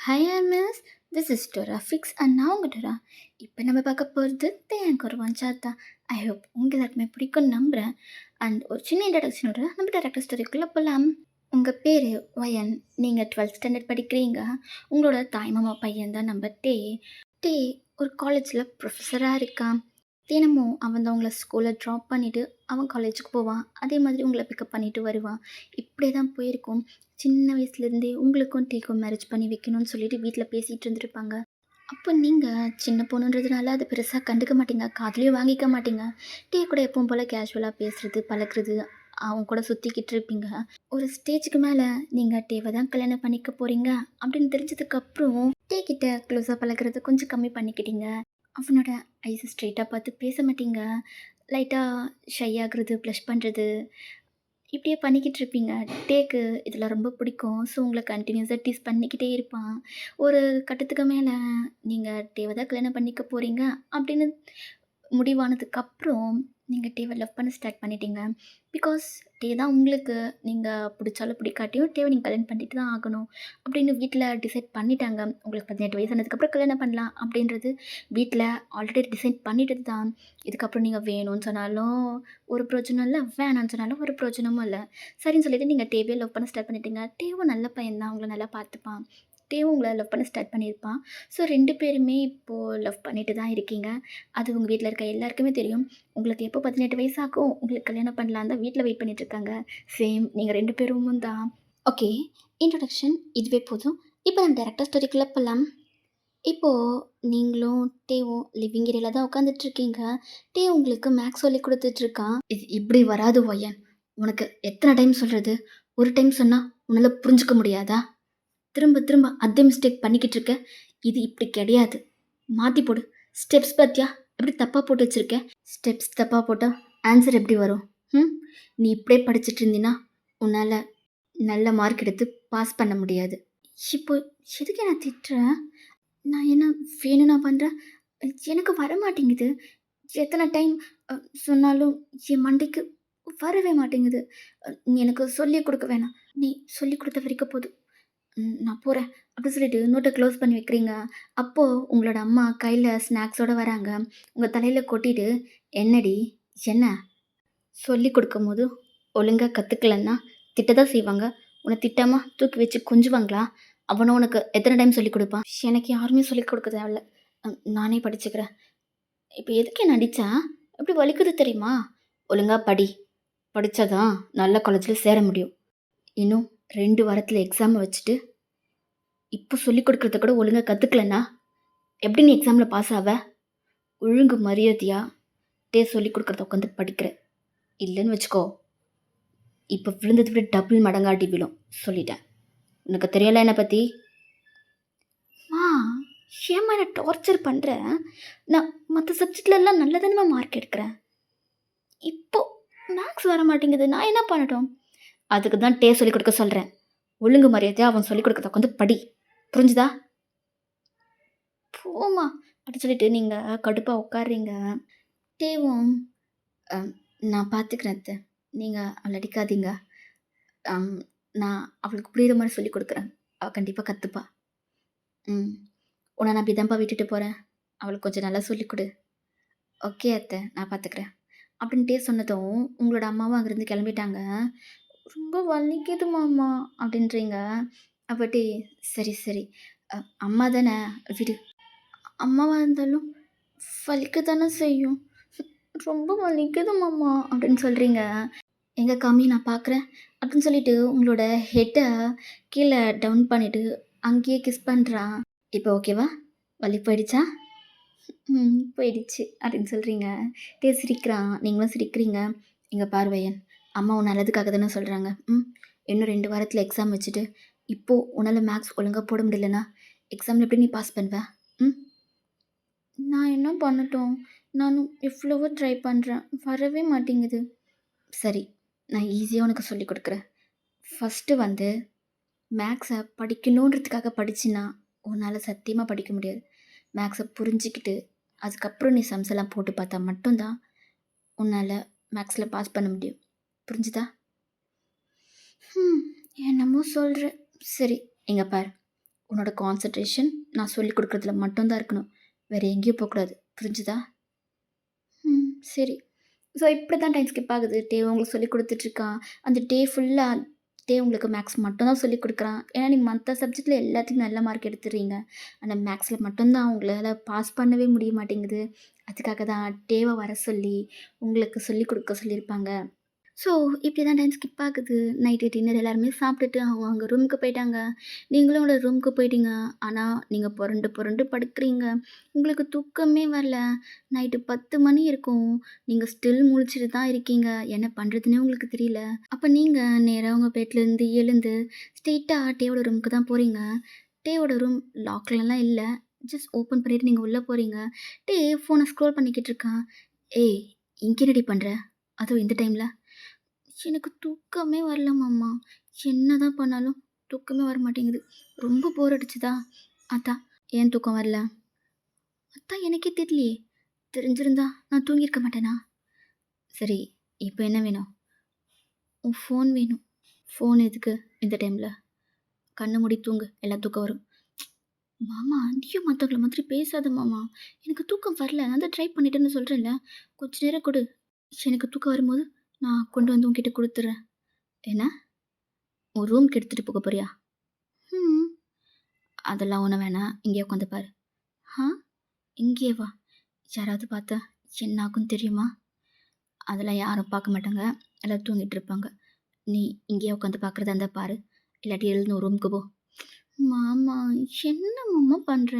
Hi miss, this is Torah fix and நான் உங்கள் Torah. இப்போ நம்ம பார்க்க போகிறது தேங்க் ஒரு வஞ்சாத்தா. ஐ ஹோப் உங்கள் எல்லாருக்குமே பிடிக்கும்னு நம்புகிறேன். அண்ட் ஒரு சின்ன இன்ட்ரடக்ஷனோட நம்ம டேரக்டர் ஸ்டோரிக்குள்ளே போகலாம். உங்கள் பேர் ஒயன், நீங்கள் 12th ஸ்டாண்டர்ட் படிக்கிறீங்க. உங்களோட தாய்மாமா பையன் தான் நம்ம டே. டே ஒரு காலேஜில் ப்ரொஃபஸராக இருக்கான். தினமும் அவன் தான் உங்களை ஸ்கூலில் ட்ராப் பண்ணிவிட்டு அவன் காலேஜுக்கு போவான். அதே மாதிரி உங்களை பிக்கப் பண்ணிவிட்டு வருவான். இப்படியே தான் போயிருக்கும். சின்ன வயசுலேருந்தே உங்களுக்கும் டேக்கும் மேரேஜ் பண்ணி வைக்கணும்னு சொல்லிட்டு வீட்டில் பேசிகிட்டு இருந்திருப்பாங்க. அப்போ நீங்கள் சின்ன பொண்ணுன்றதுனால அதை பெருசாக கண்டுக்க மாட்டீங்க, காதுலேயும் வாங்கிக்க மாட்டீங்க. டீ கூட எப்பவும் போல் கேஷுவலாக பேசுகிறது பழகுறது, அவங்க கூட சுற்றிக்கிட்டு இருப்பீங்க. ஒரு ஸ்டேஜுக்கு மேலே நீங்கள் டேவை தான் கல்யாணம் பண்ணிக்க போகிறீங்க அப்படின்னு தெரிஞ்சதுக்கப்புறம் டே கிட்ட க்ளோஸாக பழகுறது கொஞ்சம் கம்மி பண்ணிக்கிட்டீங்க. அவனோட ஐஸை ஸ்ட்ரெயிட்டாக பார்த்து பேச மாட்டீங்க. லைட்டாக ஷை ஆகுறது, ப்ளஷ் பண்ணுறது, இப்படியே பண்ணிக்கிட்டு இருப்பீங்க. டேக்கு இதில் ரொம்ப பிடிக்கும். ஸோ உங்களை கண்டினியூஸாக டீஸ் பண்ணிக்கிட்டே இருப்பான். ஒரு கட்டத்துக்கு மேலே நீங்கள் டேவை தான் கல்யாணம் பண்ணிக்க போகிறீங்க அப்படின்னு முடிவானதுக்கப்புறம் நீங்கள் டேவை லவ் பண்ண ஸ்டார்ட் பண்ணிட்டீங்க. பிகாஸ் டே தான் உங்களுக்கு, நீங்கள் பிடிச்சாலும் பிடிக்காட்டியும் டேவை நீங்கள் கல்யாணம் பண்ணிட்டு தான் ஆகணும் அப்படின்னு வீட்டில் டிசைட் பண்ணிட்டாங்க. உங்களுக்கு 18 வயசு ஆனதுக்கப்புறம் கல்யாணம் பண்ணலாம் அப்படின்றது வீட்டில் ஆல்ரெடி டிசைட் பண்ணிட்டு தான். இதுக்கப்புறம் நீங்கள் வேணும்னு சொன்னாலும் ஒரு பிரயோஜனம் இல்லை, வேணான்னு சொன்னாலும் ஒரு பிரயோஜனமும் இல்லை. சரின்னு சொல்லிட்டு நீங்கள் டேவே லவ் பண்ண ஸ்டார்ட் பண்ணிட்டீங்க. டேவும் நல்ல பையன் தான், உங்களை நல்லா பார்த்துப்பான். டேவும் உங்களை லவ் பண்ண ஸ்டார்ட் பண்ணியிருப்பான். ஸோ 2 பேருமே இப்போது லவ் பண்ணிட்டு தான் இருக்கீங்க. அது உங்கள் வீட்டில் இருக்க எல்லாருக்குமே தெரியும். உங்களுக்கு எப்போ 18 வயசாகும் உங்களுக்கு கல்யாணம் பண்ணலான்னு தான் வீட்டில் வெயிட் பண்ணிகிட்ருக்காங்க. சேம் நீங்கள் 2 பேரும் தான். ஓகே, இன்ட்ரொடக்ஷன் இதுவே போதும். இப்போ நம்ம டேரக்டர் ஸ்டோரிக்குள்ளே போகலாம். இப்போது நீங்களும் டேவும் லிவிங் ஏரியாவில் தான் உட்காந்துட்ருக்கீங்க. டே உங்களுக்கு மேக்ஸ் சொல்லி கொடுத்துட்ருக்கான். இது இப்படி வராது ஒய்யன். உனக்கு எத்தனை டைம் சொல்கிறது? ஒரு டைம் சொன்னால் உன்னால் புரிஞ்சுக்க முடியாதா? திரும்ப திரும்ப அதே மிஸ்டேக் பண்ணிக்கிட்டு இருக்க. இது இப்படி கிடையாது, மாற்றி போடு. ஸ்டெப்ஸ் பார்த்தியா எப்படி தப்பாக போட்டு வச்சுருக்க? ஸ்டெப்ஸ் தப்பாக போட்டால் ஆன்சர் எப்படி வரும்? ம், நீ இப்படியே படிச்சுட்டு இருந்தீன்னா உன்னால் நல்ல மார்க் எடுத்து பாஸ் பண்ண முடியாது. இப்போ எதுக்கு நான் திட்டுறேன்? நான் என்ன வேணும் நான் பண்ணுறேன்? எனக்கு வர மாட்டேங்குது. எத்தனை டைம் சொன்னாலும் என் மண்டைக்கு வரவே மாட்டேங்குது. நீ எனக்கு சொல்லிக் கொடுக்க வேணாம். நீ சொல்லி கொடுத்த வரைக்கும் போதும். நான் போகிறேன் அப்படி சொல்லிட்டு நோட்டை க்ளோஸ் பண்ணி வைக்கிறீங்க. அப்போது உங்களோட அம்மா கையில் ஸ்நாக்ஸோடு வராங்க. உங்கள் தலையில் கொட்டிட்டு, என்னடி என்ன சொல்லி கொடுக்கும்போது ஒழுங்காக கற்றுக்கலன்னா திட்ட தான் செய்வாங்க. உன்னை திட்டாமல் தூக்கி வச்சு கொஞ்சுவாங்களா? அவனை உனக்கு எத்தனை டைம் சொல்லிக் கொடுப்பான்? எனக்கு யாருமே சொல்லிக் கொடுக்க தேவையில்ல, நானே படிச்சுக்கிறேன். இப்போ எதுக்கு என்ன அடித்தா? எப்படி வலிக்குது தெரியுமா? ஒழுங்காக படி. படித்தாதான் நல்ல காலேஜில் சேர முடியும். இன்னும் 2 வாரத்தில் எக்ஸாமை வச்சுட்டு இப்போ சொல்லிக் கொடுக்குறத கூட ஒழுங்காக கற்றுக்கலன்னா எப்படி நீ எக்ஸாமில் பாஸ் ஆவ? ஒழுங்கு மரியாதையா டே சொல்லிக் கொடுக்குறத உட்காந்து படிக்கிற. இல்லைன்னு வச்சுக்கோ, இப்போ விழுந்ததை விட டபுள் மடங்காட்டி விழும். சொல்லிட்டேன். உனக்கு தெரியல என்னை பற்றி? ஏம்மா என்ன டார்ச்சர் பண்ணுற? நான் மற்ற சப்ஜெக்ட்லலாம் நல்லதானமா மார்க் எடுக்கிறேன். இப்போ மேக்ஸ் வர மாட்டேங்குது, நான் என்ன பண்ணட்டும்? அதுக்கு தான் டே சொல்லிக் கொடுக்க சொல்கிறேன். ஒழுங்கு மரியாதையாக அவன் சொல்லிக் கொடுக்குறத உட்காந்து படி. புரிஞ்சுதா? போமா அப்படி சொல்லிட்டு நீங்கள் கடுப்பாக உட்காடுறீங்க. டேவும் நான் பார்த்துக்கிறேன் அத்தை, நீங்கள் அவளை அடிக்காதீங்க. நான் அவளுக்கு புரியுற மாதிரி சொல்லி கொடுக்குறேன். அவள் கண்டிப்பாக கற்றுப்பா. உன்னை நான் அப்படி தான்ப்பா விட்டுட்டு போகிறேன். அவளுக்கு கொஞ்சம் நல்லா சொல்லிக் கொடு. ஓகே அத்தை, நான் பார்த்துக்கிறேன் அப்படின்ட்டே சொன்னதும் உங்களோட அம்மாவும் அங்கேருந்து கிளம்பிட்டாங்க. ரொம்ப வலிக்குது மாமா அப்படின்றீங்க. அப்படி சரி சரி, அம்மா தானே விடு. அம்மாவாக இருந்தாலும் வலிக்க தானே செய்யும். ரொம்ப வலிக்குது மாமா அப்படின்னு சொல்கிறீங்க. எங்கே காமி, நான் பார்க்குறேன் அப்படின்னு சொல்லிட்டு உங்களோட ஹெட்டை கீழே டவுன் பண்ணிவிட்டு அங்கேயே கிஸ் பண்ணுறான். இப்போ ஓகேவா? வலி போயிடுச்சா? போயிடுச்சு அப்படின்னு சொல்கிறீங்க. டே சிரிக்கிறான், நீங்களும் சிரிக்கிறீங்க. எங்கள் பார்வையன், அம்மா உன் நல்லதுக்காக தானே சொல்கிறாங்க. இன்னும் 2 வாரத்தில் எக்ஸாம் வச்சுட்டு இப்போது உன்னால் மேக்ஸ் ஒழுங்காக போட முடியலன்னா எக்ஸாமில் எப்படி நீ பாஸ் பண்ணுவ? நான் என்ன பண்ணட்டும்? நானும் எவ்வளவோ ட்ரை பண்ணுறேன், வரவே மாட்டேங்குது. சரி, நான் ஈஸியாக உனக்கு சொல்லிக் கொடுக்குறேன். ஃபஸ்ட்டு மேக்ஸை படிக்கணுன்றதுக்காக படிச்சின்னா உன்னால் சத்தியமாக படிக்க முடியாது. மேக்ஸை புரிஞ்சிக்கிட்டு அதுக்கப்புறம் நீ சம்ஸ் எல்லாம் போட்டு பார்த்தா மட்டும்தான் உன்னால் மேக்ஸில் பாஸ் பண்ண முடியும். புரிஞ்சுதா? என்னமோ சொல்கிற. சரி, இங்கே பார், உன்னோட கான்சன்ட்ரேஷன் நான் சொல்லிக் கொடுக்குறதுல மட்டும் தான் இருக்கணும். வேற எங்கேயும் போகக்கூடாது. புரிஞ்சுதா? சரி. ஸோ இப்படி தான் டைம் ஸ்கிப் ஆகுது. டே உங்களுக்கு சொல்லிக் குடுத்துட்ருக்கான். அந்த டே ஃபுல்லா உங்களுக்கு மேக்ஸ் மட்டும் தான் சொல்லிக் குடுக்குறான். ஏன்னா, நீங்க மத்த சப்ஜெக்ட்ல எல்லாத்துலயும் நல்ல மார்க் எடுத்துடுறீங்க. ஆனா மேக்ஸ்ல மட்டும் தான் உங்களால பாஸ் பண்ணவே முடிய மாட்டேங்குது. அதுக்காக தான் டேவ வர சொல்லி, உங்களுக்கு சொல்லிக் குடுக்க சொல்லியிருப்பாங்க. ஸோ, இப்படி தான் டைம் ஸ்கிப் ஆகுது. நைட்டு டின்னர் எல்லாருமே சாப்பிட்டுட்டு அவங்கவங்க ரூமுக்கு போயிட்டாங்க. நீங்களும் உங்களோட ரூமுக்கு போயிட்டீங்க. ஆனா, நீங்க புரண்டு புரண்டு படுக்கிறீங்க. உங்களுக்கு தூக்கமே வரல. நைட்டு 10 மணி இருக்கும். நீங்க ஸ்டில் முழிச்சுட்டு தான் இருக்கீங்க. என்ன பண்ணுறதுன்னே உங்களுக்கு தெரியல. அப்ப நீங்க நேரா உங்க பெட்லேருந்து எழுந்து ஸ்ட்ரெயிட்டா டேவோட ரூமுக்கு தான் போறீங்க. டேவோட ரூம் லாக்லலாம் இல்ல. ஜஸ்ட் ஓப்பன் பண்ணிட்டு நீங்க உள்ள போறீங்க. டே ஃபோன ஸ்க்ரோல் பண்ணிக்கிட்டு இருக்கான். "ஏய்! இங்க என்னடி பண்ற? அதுவும் இந்த டைம்ல?" எனக்கு தூக்கமே வரல மாமா. என்னதான் பண்ணாலும் தூக்கமே வர மாட்டேங்குது. ரொம்ப போர் அடிச்சுதா, அதான். ஏன் தூக்கம் வரல? அதான் எனக்கே தெரியலையே. தெரிஞ்சிருந்தா நான் தூங்கியிருக்க மாட்டேனா? சரி, இப்போ என்ன வேணும்? உன் ஃபோன் வேணும். ஃபோன் எதுக்கு இந்த டைம்ல? கண்ண மூடி தூங்கு. எல்லாம் தூக்கம் வரும். மாமா, நீயும் மத்தவங்கள மாதிரி பேசாத மாமா. எனக்கு தூக்கம் வரல. நான் தான் ட்ரை பண்ணிட்டேன்னு சொல்றேன்ல. கொஞ்ச நேரம் குடு. எனக்கு தூக்கம் வரும்போது நான் கொண்டு வந்து உன்கிட்ட குடுத்துர்றேன். என்ன? உன் ரூம்க்கு எடுத்துட்டு போக போறியா? ம். அதெல்லாம் ஒன்றும் வேணாம். இங்கேயே உட்காந்து பாரு. ஆ? இங்கேயே வா. யாராவது பார்த்தா என்ன ஆகும் தெரியுமா? அதெல்லாம் யாரும் பார்க்க மாட்டாங்க. எல்லாம் தூங்கிட்டு இருப்பாங்க. நீ இங்கேயே உட்காந்து பார்க்குறதா இருந்தா பாரு. இல்லாட்டி எழுந்து உன் ரூமுக்கு போ. மாமா, என்ன மாமா பண்ற?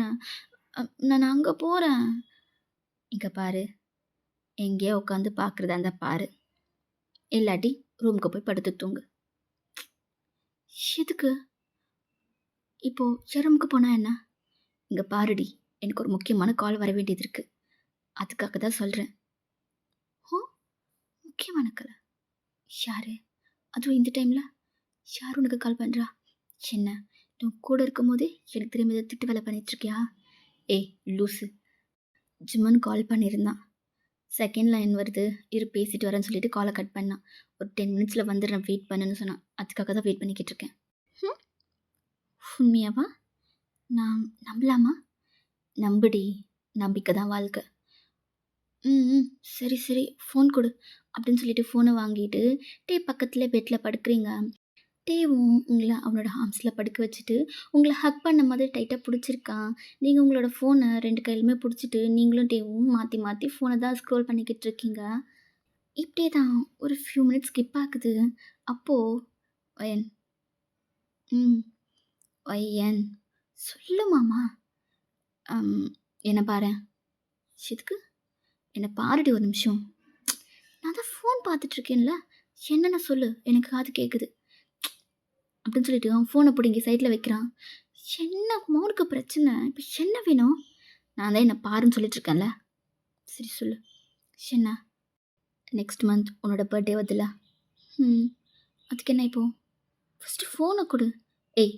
நான் அங்க போறேன். இங்க பாரு. எங்கேயோ உட்காந்து பார்க்குறதா இருந்தா பாரு. இல்லாட்டி ரூமுக்கு போய் படுத்து தூங்கு. எதுக்கு? இப்போ ரூமுக்கு போனா என்ன? இங்க பாருடி. எனக்கு ஒரு முக்கியமான கால் வர வேண்டியது இருக்கு. அதுக்காக தான் சொல்றேன். ஓ! முக்கியமான காலா? யாரு? அதுவும் இந்த டைம்ல? யார் உனக்கு கால் பண்றா? என்ன? நீ உன் கூட இருக்கும்போதே எனக்கு தெரியாம ஏதோ திட்டு வேலை பண்ணிட்டுருக்கியா? ஏய் லூசு! ஜிம்முன்னு கால் பண்ணியிருந்தான். செகண்ட் லைன் வருது. இரு பேசிட்டு வரேன்னு சொல்லிட்டு கால கட் பண்ணான். ஒரு 10 மினிட்ஸில் வந்துடுறேன் வெயிட் பண்ணுன்னு சொன்னான். அதுக்காக தான் வெயிட் பண்ணிக்கிட்டு இருக்கேன். ம். உண்மையாவா? நான் நம்பலாமா? நம்புடி. நம்பிக்கை தான் வாழ்க்கை. ம், ம். சரி, சரி. ஃபோன் குடு. அப்படின்னு சொல்லிட்டு ஃபோனை வாங்கிட்டு, பக்கத்திலே பெட்ல படுக்கிறீங்க. டேவும் உங்கள அவனோட ஆர்ம்ஸில் படுக்க வச்சுட்டு, உங்கள ஹக் பண்ண மாதிரி டைட்டா புடிச்சிருக்கான். நீங்க உங்களோட ஃபோன 2 கையிலுமே புடிச்சிட்டு, நீங்களும் டேவும் மாத்தி மாத்தி ஃபோன தான் ஸ்க்ரோல் பண்ணிக்கிட்டு இருக்கீங்க. இப்படியே தான் ஒரு ஃபியூ மினிட்ஸ் ஸ்கிப் ஆகுது. அப்போ ஒயன் ம். ஒயன் சொல்லு மாமா. அம் என்ன பாரேன். எதுக்கு? என்ன பாருடி ஒரு நிமிஷம். நான் தான் ஃபோன் பார்த்துட்ருக்கேன்ல. என்னன்னு சொல்லு. எனக்கு காது கேட்குது. அப்படின்னு சொல்லிட்டு அவன் ஃபோனை பிடுங்கி சைடில் வைக்கிறான். என்ன மோனுக்கு பிரச்சனை? இப்போ என்ன வேணும்? நான் தான் என்ன பாருன்னு சொல்லிட்டுருக்கேன்ல. சரி சொல்லு. என்ன? நெக்ஸ்ட் மந்த் உன்னோட பர்த்டே வருதுல்ல? ம். அதுக்கு என்ன இப்போ? ஃபஸ்ட்டு ஃபோனை கொடு. ஏய்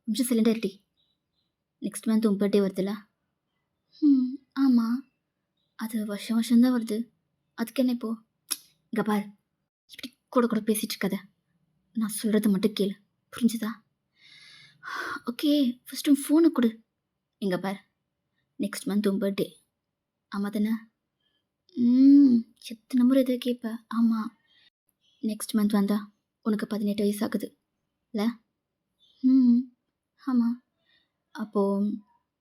கொஞ்சம் சிலிண்டர் இருடி. நெக்ஸ்ட் மந்த் உன் பர்த்டே வருதுல்ல? ம். ஆமாம். அது வருஷம் வருஷம் தான் வருது. அதுக்கு என்ன இப்போ? இங்கே பாரு. இப்படி கூட கூட பேசிகிட்டு இருக்காத. நான் சொல்கிறத மட்டும் கேளு. புரிஞ்சுதா? ஓகே. ஃபஸ்ட்டு உன் ஃபோனை கொடு. இங்கே பாரு. நெக்ஸ்ட் மந்த் உன் பர்த்டே. ஆமாம் தானே? ம். எத்தனை முறை இதை கேட்ப? ஆமாம். நெக்ஸ்ட் மந்த் வந்தா உனக்கு 18 வயசு ஆகுது இல்ல? ம். ஆமாம். அப்போது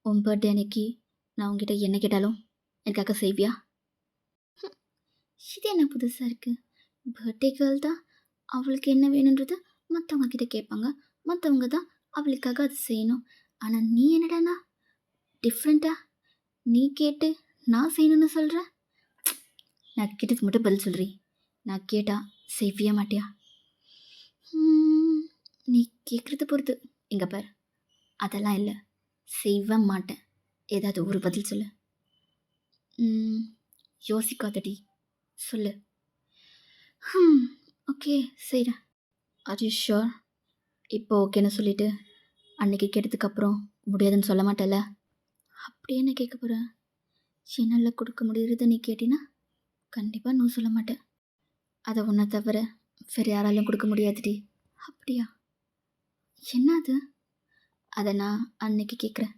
உன் பர்த்டே அன்னைக்கு நான் உங்ககிட்ட என்ன கேட்டாலும் எனக்காக செய்வியா? ம். இது என்ன புதுசாக இருக்குது? பர்த்டே கேர்ள் தான் அவளுக்கு என்ன வேணுன்றத மற்றவங்க கிட்ட கேட்பாங்க. மற்றவங்க தான் அவளுக்காக அது செய்யணும். ஆனால் நீ என்னடானா டிஃப்ரெண்ட்டா நீ கேட்டு நான் செய்யணும்னு சொல்கிற? நான் கேட்டதுக்கு மட்டும் பதில் சொல்றி. நான் கேட்டா செய்வியா மாட்டியா? நீ கேட்குறத பொறுத்து. இங்கே பாரு. அதெல்லாம் இல்லை. செய்வே மாட்டேன். ஏதாவது ஒரு பதில் சொல்லு. யோசிக்காதடி. சொல்லு. ஓகே செய்கிறேன். Are you sure? இப்போ ஓகேன்னு சொல்லிட்டு அன்னைக்கு கேட்டதுக்கப்புறம் முடியாதுன்னு சொல்ல மாட்டேல்ல? அப்படி என்ன கேட்க போகிற? என்னால் கொடுக்க முடியறத நீ கேட்டினா கண்டிப்பாக நான் சொல்ல மாட்டேன். அதை உன்னை தவிர வேறு யாராலையும் கொடுக்க முடியாதுடி. அப்படியா? என்ன அது? அத நான் அன்னைக்கு கேட்குறேன்."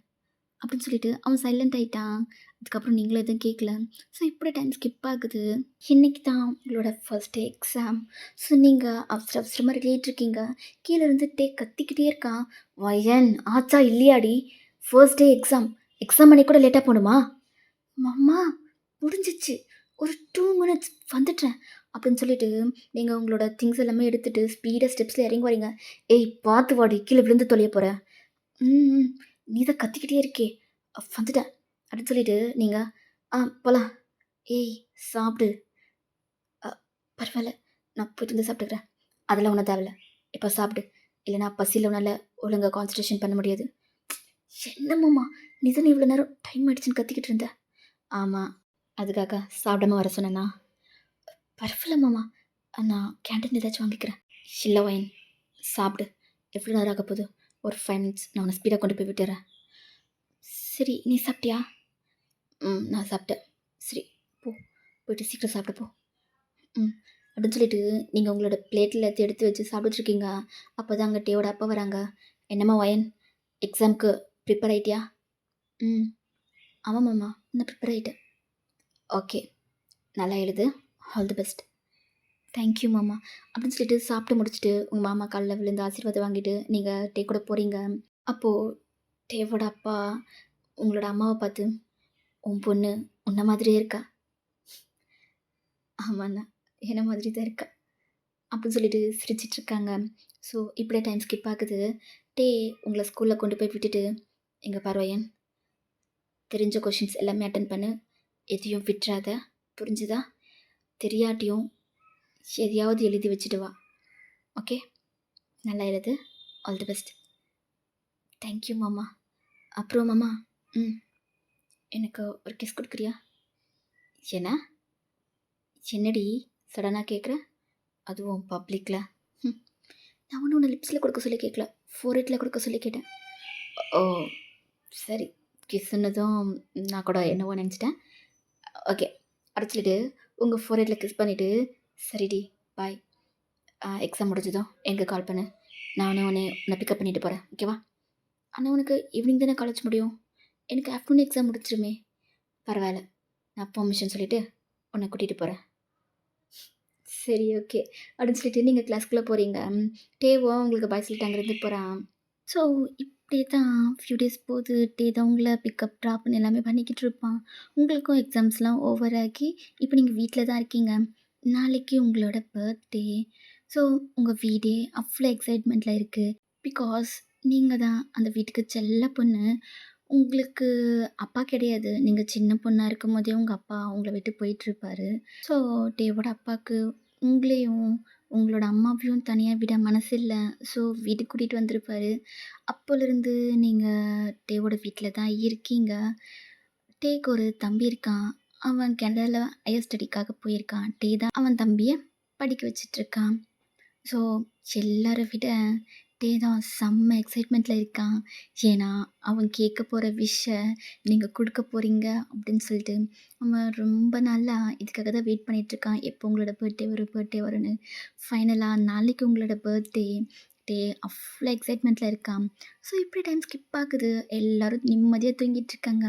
அப்படின்னு சொல்லிட்டு அவன் சைலண்ட் ஆயிட்டான். அதுக்கப்புறம் நீங்களும் எதுவும் கேட்கல. ஸோ இப்படி டைம் ஸ்கிப் ஆகுது. இன்னைக்கு தான் உங்களோட ஃபர்ஸ்ட் டே எக்ஸாம். ஸோ நீங்க அவசர அவசரமா ரெடி ஆயிட்டுருக்கீங்க. கீழ இருந்துட்டே கத்திக்கிட்டே இருக்கான். "வயன் ஆச்சா இல்லையாடி? First day exam. எக்ஸாம் அன்னைக்கு கூட லேட்டா போணுமா?" "மம்மா முடிஞ்சிச்சு. ஒரு 2 மினிட்ஸ் வந்துடுறேன்." அப்படின்னு சொல்லிட்டு நீங்க உங்களோட திங்ஸ் எல்லாமே எடுத்துட்டு ஸ்பீடா ஸ்டெப்ஸ்ல இறங்கி வரீங்க. "ஏய் பார்த்து வாடி, கீழ விழுந்து தொலைய போற." "ம், ம். நீ தான் கத்திக்கிட்டே இருக்கே." வந்துட்டேன்." அப்படின்னு சொல்லிட்டு நீங்க, போலாம்." "ஏய் சாப்பிடு." "அ பரவால்ல. நான் போயிட்டு வந்து சாப்பிட்டுக்கிறேன்." "அதெல்லாம் ஒண்ணும் தேவையில்ல. இப்ப சாப்பிடு. இல்லன்னா பசியில உன்னால ஒழுங்கா கான்சன்ட்ரேஷன் பண்ண முடியாது." "என்ன மாமா, நீ தானே இவ்வளோ நேரம் டைம் ஆயிடுச்சுன்னு கத்திக்கிட்டு இருந்த." "ஆமா. அதுக்காக சாப்பிடாம வர சொன்னேனா?" "பரவால்ல மாமா. நான் கேன்டீன்ல ஏதாச்சும் வாங்கிக்கிறேன்." "இல்ல ஒயின். சாப்பிடு. எவ்வளோ நேரம் ஆகப்போகுது? ஒரு 5 மினிட்ஸ். நான் உன்ன ஸ்பீடா கொண்டு போய் விட்டுர்றேன்." "சரி. நீ சாப்பிட்டியா?" நான் சாப்பிட்டேன்." "சரி போ. போயிட்டு சீக்கிரம் சாப்பிட போ." ம். அப்படின்னு சொல்லிட்டு நீங்க உங்களோட பிளேட்ல எல்லாத்தையும் எடுத்து வச்சு சாப்பிட்டுட்ருக்கீங்க. அப்பதான் அங்க டேவோட அப்பா வராங்க. "என்னம்மா வயன், எக்ஸாம்க்கு ப்ரிப்பேர் ஆயிட்டியா?" "ம். ஆமா மாமா. நான் ப்ரிப்பேர் ஆயிட்டேன்." "ஓகே. நல்லா எழுது. All the best." "Thank you மாமா." அப்படின்னு சொல்லிட்டு சாப்பிட்டு முடிச்சுட்டு உங்க மாமா கால்ல விழுந்து ஆசீர்வாதம் வாங்கிட்டு நீங்க டே கூட போறீங்க. அப்போ டேவோட அப்பா உங்களோட அம்மாவ பார்த்து, "உன் பொண்ணு உன்ன மாதிரியே இருக்கா." "ஆமாண்ணா. என்ன மாதிரி தான் இருக்கா." அப்படின்னு சொல்லிட்டு சிரிச்சிட்ருக்காங்க. ஸோ இப்படியே டைம் ஸ்கிப் ஆகுது. டே உங்கள ஸ்கூல்ல கொண்டு போய் விட்டுட்டு, "இங்க பாரு வயன், தெரிஞ்ச கொஷின்ஸ் எல்லாமே அட்டெண்ட் பண்ணு. எதையும் விட்றாத. புரிஞ்சுதா? தெரியாட்டியும் எதையாவது எழுதி வச்சுட்டு வா. ஓகே? நல்லா எழுது. All the best." "Thank you மாமா." "அப்புறம் மாமா." "ம். எனக்கு ஒரு கிஸ் குடுக்குறியா?" "என்ன? என்னடி சடனா கேட்குற? அதுவும் பப்ளிக்ல." "ம். நான் ஒண்ணும் உன்ன லிப்ஸ்ல குடுக்க சொல்லி கேட்கல. ஃபோர்ஹெட்ல குடுக்க சொல்லி கேட்டேன்." "ஓ! சரி." கிஸ்ஸுன்னதும் நான் கூட என்னவோ நெனச்சுட்டேன். ஓகே. அப்படி சொல்லிட்டு உங்க ஃபோர்ஹெட்ல கிஸ் பண்ணிட்டு, "சரிடி பாய். எக்ஸாம் முடிஞ்சதும் எனக்கு கால் பண்ணு. நானே உன்னை பிக்கப் பண்ணிட்டு போறேன். ஓகேவா?" "ஆனா உனக்கு ஈவினிங் தானே காலேஜ் முடியும்." "எனக்கு ஆஃப்டர்நூன் எக்ஸாம் முடிஞ்சிருமே." "பரவாயில்ல. நான் பெர்மிஷன் சொல்லிட்டு உன்னை கூட்டிட்டு போறேன்." "சரி ஓகே." அப்படின்னு சொல்லிட்டு நீங்க கிளாஸ்க்குள்ள போறீங்க. டேவும் உங்களுக்கு பாய் சொல்லிட்டு அங்கேருந்து போறான். ஸோ இப்படியே தான் ஃபியூ டேஸ் போகுது. டே தான் உங்கள பிக்கப், ட்ராப்ன்னு எல்லாமே பண்ணிக்கிட்டு இருப்பான். உங்களுக்கும் எக்ஸாம்ஸ்லாம் ஓவர் ஆகி, இப்போ நீங்க வீட்ல தான் இருக்கீங்க. நாளைக்கு உங்களோட பர்த்டே. ஸோ உங்க வீடே அவ்வளோ எக்ஸைட்மெண்ட்ல இருக்கு. பிகாஸ் நீங்க தான் அந்த வீட்டுக்கு செல்ல பொண்ணு. உங்களுக்கு அப்பா கிடையாது. நீங்க சின்ன பொண்ணா இருக்கும்போதே உங்க அப்பா உங்கள விட்டு போயிட்டுருப்பாரு. ஸோ டேவோட அப்பாவுக்கு உங்களையும், உங்களோட அம்மாவையும் தனியா விட மனசில்ல. ஸோ வீட்டுக்கு கூட்டிட்டு வந்திருப்பாரு. அப்போலேருந்து நீங்க டேவோட வீட்ல தான் இருக்கீங்க. டேக்கு ஒரு தம்பி இருக்கான். அவன் கனடால ஹையர் ஸ்டடிக்காக போயிருக்கான். டே தான் அவன் தம்பிய படிக்க வச்சுட்ருக்கான். ஸோ எல்லார விட டே தான் செம்ம எக்ஸைட்மெண்ட்ல இருக்கான். ஏன்னா, அவன் கேட்க போற விஷ நீங்க குடுக்க போறீங்க அப்படின்னு சொல்லிட்டு, அவன் ரொம்ப நாளா இதுக்காக தான் வெயிட் பண்ணிட்டுருக்கான். எப்போ உங்களோட பர்த்டே வரும்னு. ஃபைனலா நாளைக்கு உங்களோட பர்த்டே. டே அவ்ளோ எக்ஸைட்மெண்ட்ல இருக்கான். ஸோ இப்படி டைம் ஸ்கிப் ஆகுது. எல்லாரும் நிம்மதியா தூங்கிட்டுருக்காங்க.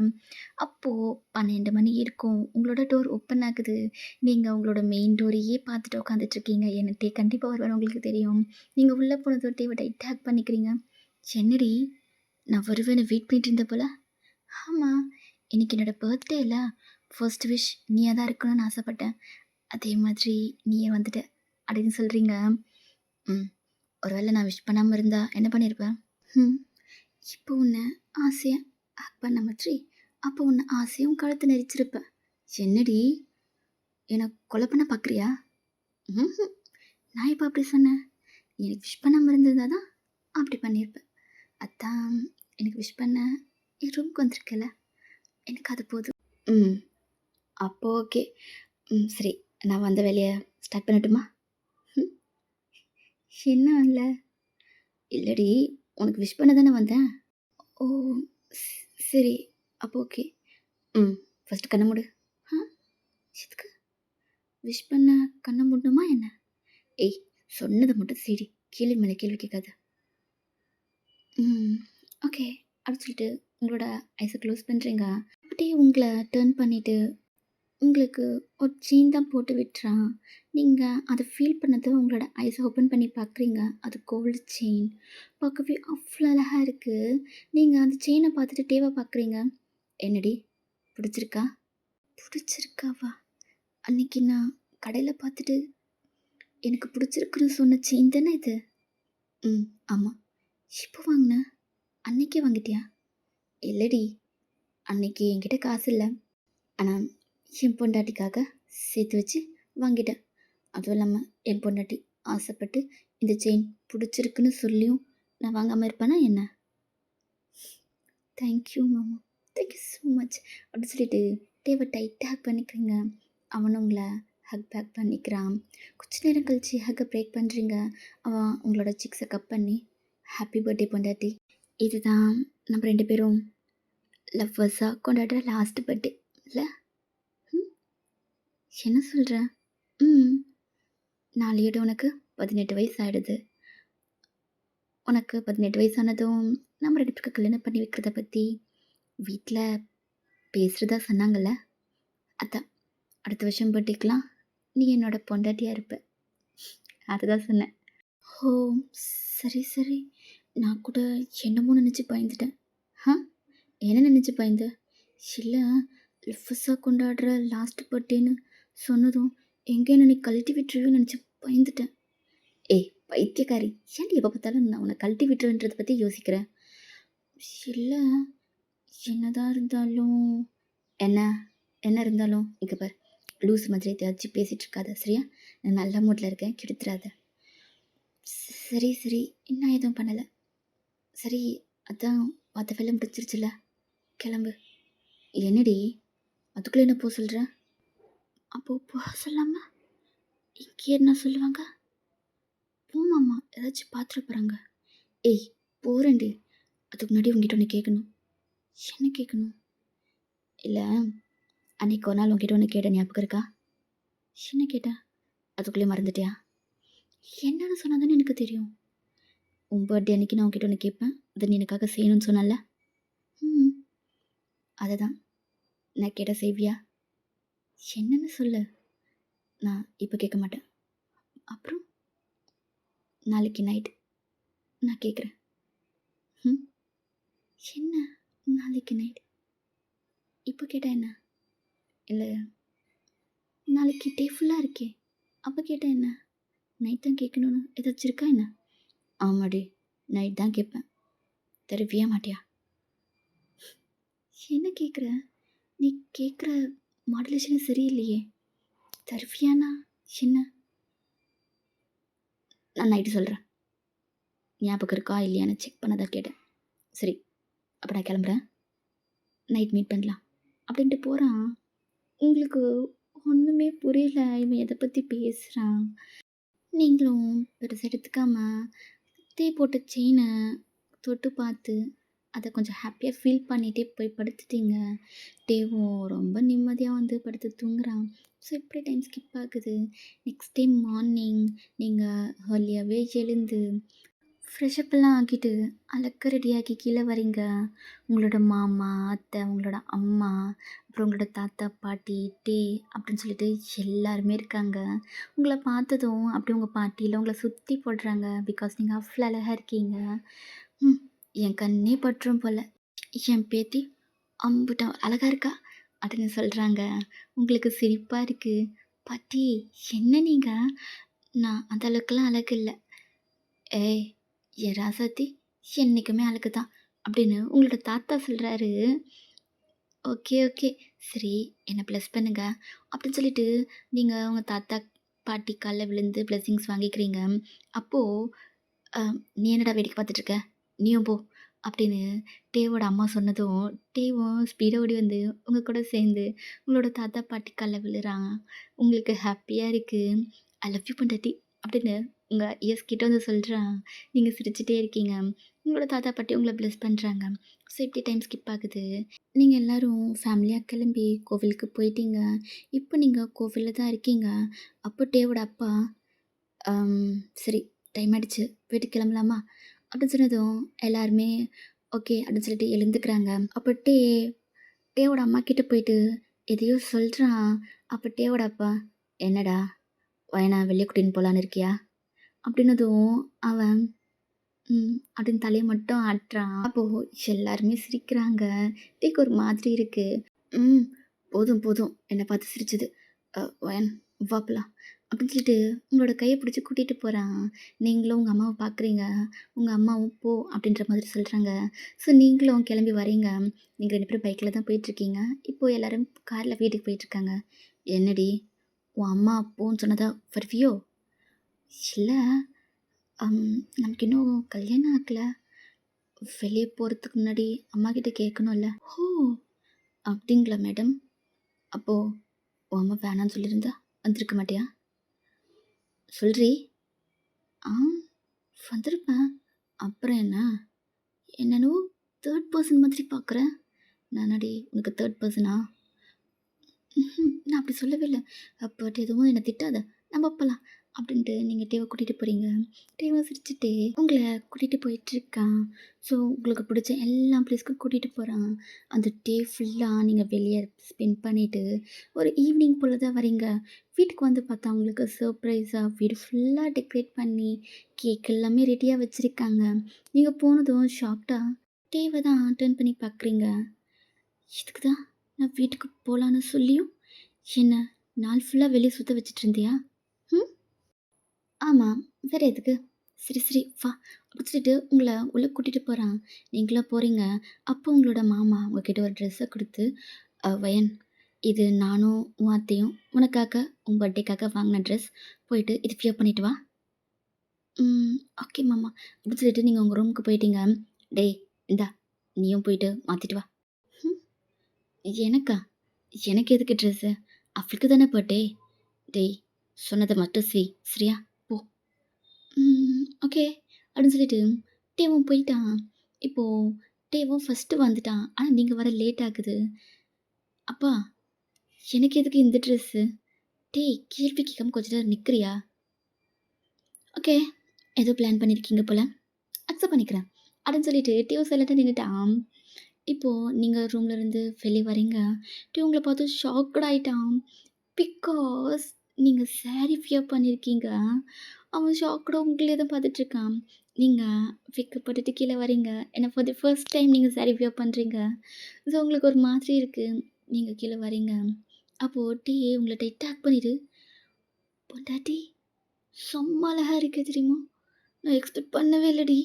அப்போ 12 மணி இருக்கும். உங்களோட டோர் ஓப்பன் ஆகுது. நீங்க உங்களோட மெயின் டோரையே பார்த்துட்டு உட்காந்துட்ருக்கீங்க. ஏன்னா டே கண்டிப்பா வருவான்னு உங்களுக்கு தெரியும். நீங்க உள்ள போனதும் டேவ டைட்டா ஹக் பண்ணிக்கிறீங்க. "என்னடி நான் வருவேன்னு வெயிட் பண்ணிட்டு இருந்த போல." "ஆமா. இன்னைக்கு என்னோட பர்த்டேல ஃபர்ஸ்ட் விஷ் நீயா தான் இருக்கணும்னு ஆசைப்பட்டேன். அதே மாதிரி நீயே வந்துட்ட." அப்படின்னு சொல்றீங்க. ம். ஒரு வேளை நான் விஷ் பண்ணாம இருந்தா என்ன பண்ணியிருப்ப? ம். இப்போ உன்ன ஆசையா ஹக் பண்ண மாதிரி, அப்போ உன்ன ஆசையா உன் கழுத்த நெரிச்சிருப்பேன். "என்னடி என்ன கொலை பண்ண பார்க்குறியா?" ம்ஹ்ம். நான் எப்போ அப்படி சொன்னேன்? எனக்கு விஷ் பண்ணாம இருந்திருந்தா தான் அப்படி பண்ணியிருப்பேன். அதான் எனக்கு விஷ் பண்ண என் ரூம்க்கு வந்திருக்கல. எனக்கு அது போதும். ம். அப்போ ஓகே. சரி. நான் வந்த வேலைய ஸ்டார்ட் பண்ணட்டுமா? ம். என்ன இல்ல. இல்லடி, உனக்கு விஷ் பண்ண தானே வந்தேன். ஓ! ஸ் சரி. அப்போ ஓகே. ஃபர்ஸ்ட்டு கண்ண மூடு. ஆ எதுக்கு? விஷ் பண்ண கண்ண மூடணுமா என்ன? ஏய்! சொன்னத மட்டும் செய்டி. கேள்வி மேல கேள்வி கேட்காத. ம். ஓகே. அப்படின்னு சொல்லிட்டு உங்களோட ஐஸ க்ளோஸ் பண்றீங்க. அப்படியே உங்கள டர்ன் பண்ணிட்டு உங்களுக்கு ஒரு செயின் தான் போட்டு விட்டுறான். நீங்க அத ஃபீல் பண்ணது உங்களோட ஐஸ ஓப்பன் பண்ணி பார்க்குறீங்க. அது கோல்டு செயின். பார்க்கவே அவ்ளோ அழகா இருக்கு. நீங்க அந்த செயின பார்த்துட்டு டேவ பார்க்குறீங்க. "என்னடி பிடிச்சிருக்கா?" "பிடிச்சிருக்காவா? அன்னைக்கு நான் கடையில பார்த்துட்டு எனக்கு பிடிச்சிருக்குன்னு சொன்ன செயின் தானே இது?" "ம். ஆமா." "எப்போ வாங்குன? அன்னைக்கே வாங்கிட்டியா?" "இல்லடி, அன்னைக்கு என்கிட்ட காசு இல்ல. ஆனா என் பொண்டாட்டிக்காக சேர்த்து வச்சு வாங்கிட்டேன். அதுவும் இல்லாம என் பொண்டாட்டி ஆசைப்பட்டு இந்த செயின் பிடிச்சிருக்குன்னு சொல்லியும் நான் வாங்காம இருப்பேனா என்ன?" "தேங்க் யூ மாமா. Thank you so much." அப்படின்னு சொல்லிட்டு டேவ டைட்டா ஹக் பண்ணிக்கிறீங்க. அவனும் உங்கள ஹக் பேக் பண்ணிக்கிறான். கொஞ்ச நேரம் கழிச்சு ஹக்க பிரேக் பண்ணுறீங்க. அவன் உங்களோட சிக்ஸ கப் பண்ணி, "ஹாப்பி பர்த்டே பொண்டாட்டி. இதுதான் நம்ம 2 பேரும் லவ்வர்ஸா கொண்டாடுற லாஸ்ட் பர்த்டே இல்ல? ம். என்ன சொல்ற? ம். நாளையோட உனக்கு 18 வயசு ஆயிடுது. உனக்கு 18 வயசானதும் நம்ம 2 பேருக்கு கல்யாணம் பண்ணி வைக்கிறத பத்தி வீட்ல பேசுறதா சொன்னாங்கல்ல. அதான் அடுத்த வருஷம் பர்த்டேக்கெல்லாம் நீ என்னோட பொண்டாட்டியா இருப்ப. அதுதான் சொன்னேன்." "ஓ! சரி, சரி." நான் கூட என்னமோ நெனச்சு பயந்துட்டேன். "ஹ? என்ன நெனச்சு பயந்த?" "இல்ல, லவ்வர்ஸா கொண்டாடுற லாஸ்ட் பர்த்டேன்னு சொன்னதும் எங்க என்ன நீ கழட்டி விட்டுருவியோன்னு நெனச்சு பயந்துட்டேன்." "ஏய் பைத்தியக்காரி! ஏன்டி எப்ப பார்த்தாலும் நான் உன்ன கழட்டி விட்டுருவேன்றத பத்தி யோசிக்கிற?" "இல்ல, என்னதான் இருந்தாலும்." "என்ன? என்ன இருந்தாலும்? இங்க பாரு, லூசு மாதிரி எதையாச்சும் பேசிட்டு இருக்காத, சரியா? நான் நல்ல மூட்ல இருக்கேன், கெடுத்துறாத." "சரி, சரி. நான் எதுவும் பண்ணல." "சரி, அதான் மத்த வேலை முடிஞ்சிருச்சுல்ல, கெளம்பு." "என்னடி? அதுக்குள்ள என்ன போ சொல்ற?" "அப்போ போக சொல்லாம இங்கேயே என்ன சொல்லுவாங்க?" "போம்மாமா, ஏதாச்சும் பாத்துற போறாங்க." "ஏய் போறேன்டி. அதுக்கு முன்னாடி உன்கிட்ட ஒண்ணு கேட்கணும்." "என்ன கேட்கணும்?" "இல்ல, அன்னைக்கு ஒரு நாள் உன்கிட்ட ஒண்ணு கேட்டேன், ஞாபகம் இருக்கா?" "என்ன கேட்ட?" "அதுக்குள்ளயே மறந்துட்டியா?" "என்னன்னு சொன்னா தானே எனக்கு தெரியும்." "உன் பர்த்டே அன்னைக்கு நான் உன்கிட்ட ஒண்ணு கேட்பேன். அத நீ எனக்காக செய்யணும்னு சொன்னல்ல?" "ம்." "அததான். நான் கேட்டா செய்வியா?" "என்னன்னு சொல்லு." "நான் இப்ப கேட்க மாட்டேன்." "அப்புறம்?" "நாளைக்கு நைட் நான் கேட்குறேன்." "ம்." "என்ன நாளைக்கு நைட்? இப்ப கேட்டா என்ன?" "இல்ல, நாளைக்கு டே ஃபுல்லா இருக்கே. அப்ப கேட்டா என்ன? நைட் தான் கேட்கணும்னு ஏதாச்சும் இருக்கா என்ன?" "ஆமாடி, நைட் தான் கேட்பேன். தருவியா மாட்டியா?" "என்ன கேட்குற? நீ கேட்குற மாடுலேஷனே சரியில்லையே. தருவியானா என்ன?" "நான் நைட்டு சொல்றேன். ஞாபகம் இருக்கா இல்லையான்னு செக் பண்ண தான் கேட்டேன்." "சரி, அப்ப நான் கிளம்புறேன். நைட் மீட் பண்ணலாம்." அப்படின்ட்டு போறான். உங்களுக்கு ஒண்ணுமே புரியல. இவன் எத பத்தி பேசுறான். நீங்களும் பெருசா எடுத்துக்காம, தீ போட்ட செயின தொட்டு பார்த்து, அத கொஞ்சம் ஹாப்பியா ஃபீல் பண்ணிட்டே போய் படுத்துட்டீங்க. டேவும் ரொம்ப நிம்மதியா வந்து படுத்து தூங்குறான். ஸோ இப்படியே டைம் ஸ்கிப் ஆகுது. நெக்ஸ்ட் டே மார்னிங் நீங்க ஏர்லியாவே எழுந்து ஃப்ரெஷ்அப்லாம் ஆகிட்டு, அழகா ரெடியாகி கீழ வரீங்க. உங்களோட மாமா, அத்தை, உங்களோட அம்மா, அப்புறம் உங்களோட தாத்தா, பாட்டி, டே அப்படின்னு சொல்லிட்டு எல்லாருமே இருக்காங்க. உங்கள பார்த்ததும் அப்படியே உங்க பாட்டிலாம் உங்கள சுத்தி போடுறாங்க. பிகாஸ் நீங்க அவ்வளோ அழகா இருக்கீங்க. ம். என் கண்ணே பற்றும் போல. என் பேத்தி அம்புட்டு அழகா இருக்கா அப்படின்னு சொல்றாங்க. உங்களுக்கு சிரிப்பா இருக்கு. பாட்டி, என்ன நீங்க? நான் அந்த அளவுக்குலாம் அழகு இல்ல. ஏய்! என் ராசாத்தி என்னைக்குமே அழகு தான் அப்படின்னு உங்களோட தாத்தா சொல்றாரு. Okay, okay. சரி, என்ன ப்ளஸ் பண்ணுங்க அப்படின்னு சொல்லிட்டு நீங்க உங்க தாத்தா, பாட்டி கால்ல விழுந்து பிளெஸ்ஸிங்ஸ் வாங்கிக்கிறீங்க. அப்போ "நீ என்னடா வேடிக்கை பார்த்துட்டு இருக்க? நீயும் போ" அப்படின்னு டேவோட அம்மா சொன்னதும், டேவும் ஸ்பீடா ஓடி வந்து உங்க கூட சேர்ந்து உங்களோட தாத்தா, பாட்டி கால்ல விழுறான். உங்களுக்கு ஹாப்பியா இருக்கு. "ஐ லவ் யூ பொண்டாட்டி" அப்படின்னு உங்க இயர்ஸ் கிட்ட வந்து சொல்றான். நீங்க சிரிச்சுட்டே இருக்கீங்க. உங்களோட தாத்தா, பாட்டி உங்கள பிளெஸ் பண்றாங்க. ஸோ இப்படி டைம் ஸ்கிப் ஆகுது. நீங்க எல்லாரும் ஃபேமிலியா கிளம்பி கோவிலுக்கு போயிட்டீங்க. இப்போ நீங்க கோவில்ல தான் இருக்கீங்க. அப்போ டேவோட அப்பா, "சரி, டைம் ஆயிடுச்சு. வீட்டுக்கு கிளம்பலாமா?" அப்படின்னு சொன்னதும் எல்லாருமே ஓகே அப்படின்னு சொல்லிட்டு எழுந்துக்கிறாங்க. அப்போ டேவோட அம்மா கிட்ட போயிட்டு எதையோ சொல்கிறான். அப்போ டேவோட அப்பா, "என்னடா வயனா வெளியே கூட்டின்னு போகலான்னு இருக்கியா?" அப்படின்னதும் அவன் அப்படின்னு தலைய மட்டும் ஆட்டுறான். அப்போ எல்லாருமே சிரிக்கிறாங்க. டேக்கு ஒரு மாதிரி இருக்கு. ம். போதும், போதும். என்ன பார்த்து சிரிச்சது. வயன் வா போலாம். அப்படின்னு சொல்லிட்டு உங்களோட கைய பிடிச்சு கூட்டிட்டு போறான். நீங்களும் உங்க அம்மாவ பார்க்குறீங்க. உங்க அம்மாவும் போ அப்படின்ற மாதிரி சொல்றாங்க. ஸோ நீங்களும் கிளம்பி வரீங்க. நீங்க 2 பேரும் பைக்ல தான் போயிட்டுருக்கீங்க. இப்போ எல்லாரும் கார்ல வீட்டுக்கு போயிட்டுருக்காங்க. என்னடி உன் அம்மா போன்னு சொன்னதா வருவியோ? இல்ல. அம் நமக்கு இன்னும் கல்யாணம் ஆகல. வெளிய போறதுக்கு முன்னாடி அம்மாகிட்ட கேட்கணும்ல. ஓ! அப்படிங்களா மேடம்? அப்போ உன் அம்மா வேணான்னு சொல்லியிருந்தா வந்திருக்க மாட்டியா? சொல்றி. ஆ வந்திருப்பேன். அப்புறம் என்ன? என்னென்னவோ தேர்ட் பெர்சன் மாதிரி பார்க்குற. நானாடி உனக்கு தேர்ட் பெர்சனா? நான் அப்படி சொல்லவே இல்ல. பட் எதுவும் என்ன திட்டாத. நம்ம போலாம். அப்படின்ட்டு நீங்க டேவ கூட்டிட்டு போறீங்க. டேவ சிரிச்சுட்டே உங்கள கூட்டிட்டு போயிட்டுருக்கான். ஸோ உங்களுக்கு பிடிச்ச எல்லா பிளேஸ்க்கும் கூட்டிட்டு போறான். அந்த டே ஃபுல்லா நீங்க வெளிய ஸ்பெண்ட் பண்ணிட்டு, ஒரு ஈவினிங் போல தான் வரீங்க. வீட்டுக்கு வந்து பார்த்தா உங்களுக்கு சர்ப்ரைஸா வீடு ஃபுல்லா டெக்கரேட் பண்ணி, கேக் எல்லாமே ரெடியா வச்சிருக்காங்க. நீங்க போனதும் ஷாக்டா டேவ தான் டர்ன் பண்ணி பார்க்குறீங்க. இதுக்கு தான் நான் வீட்டுக்கு போகலான்னு சொல்லியும், என்ன நாள் ஃபுல்லா வெளிய சுத்த வச்சுட்டு இருந்தியா? ம். ஆமா. வேற எதுக்கு? சரி, சரி வா அப்படின்னு சொல்லிட்டு உங்கள உள்ள கூட்டிட்டு போறான். நீங்களும் போறீங்க. அப்போ உங்களோட மாமா உங்ககிட்ட ஒரு ட்ரெஸ்ஸ குடுத்து, வயன் இது நானும் உன் அத்தையும் உனக்காக உன் பர்த்டேக்காக வாங்குன ட்ரெஸ். போயிட்டு இது வியர் பண்ணிட்டு வா. ம். ஓகே மாமா அப்படின்னு சொல்லிட்டு நீங்க உங்க ரூமுக்கு போயிட்டீங்க. டேய் இந்தா நீயும் போயிட்டு மாத்திட்டு வா. ம். எனக்கா? எனக்கு எதுக்கு ட்ரெஸ்ஸு? அவளுக்கு தானே பர்த்டே. டேய் சொன்னத மட்டும் செய். சரியா? போ. ஓகே. அப்படின்னு சொல்லிட்டு டேவும் போயிட்டான். இப்போ டேவும் ஃபர்ஸ்ட்டு வந்துட்டான். ஆனா நீங்க வர லேட் ஆகுது. அப்பா எனக்கு எதுக்கு இந்த ட்ரெஸ்ஸு? டேய் கேள்வி கேட்காம கொஞ்ச நேரம் நிக்கிறியா? ஓகே. ஏதோ பிளான் பண்ணியிருக்கீங்க போல. அக்செப்ட் பண்ணிக்கிறேன். அப்படின்னு சொல்லிட்டு டேவும் சைலண்ட்டா நின்னுட்டான். இப்போ நீங்க ரூம்ல இருந்து வெளிய வரீங்க. டேய் உங்கள பார்த்து ஷாக்டு ஆயிட்டான். பிகாஸ் நீங்க சாரி வியர் பண்ணியிருக்கீங்க. அவன் ஷாக்டா உங்களே தான் பார்த்துட்ருக்கான். நீங்க வெட்கப்பட்டுட்டு கீழ வரீங்க. ஏன்னா ஃபார் தி ஃபர்ஸ்ட் டைம் நீங்க சாரி வியர் பண்றீங்க. ஸோ உங்களுக்கு ஒரு மாதிரி இருக்கு. நீங்க கீழ வரீங்க. அப்போ உங்கள டைட்டா ஹக் பண்ணிட்டு, "பொண்டாட்டி செம்ம அழகா இருக்க தெரியுமா? நான் எக்ஸ்பெக்ட் பண்ணவே இல்லடி.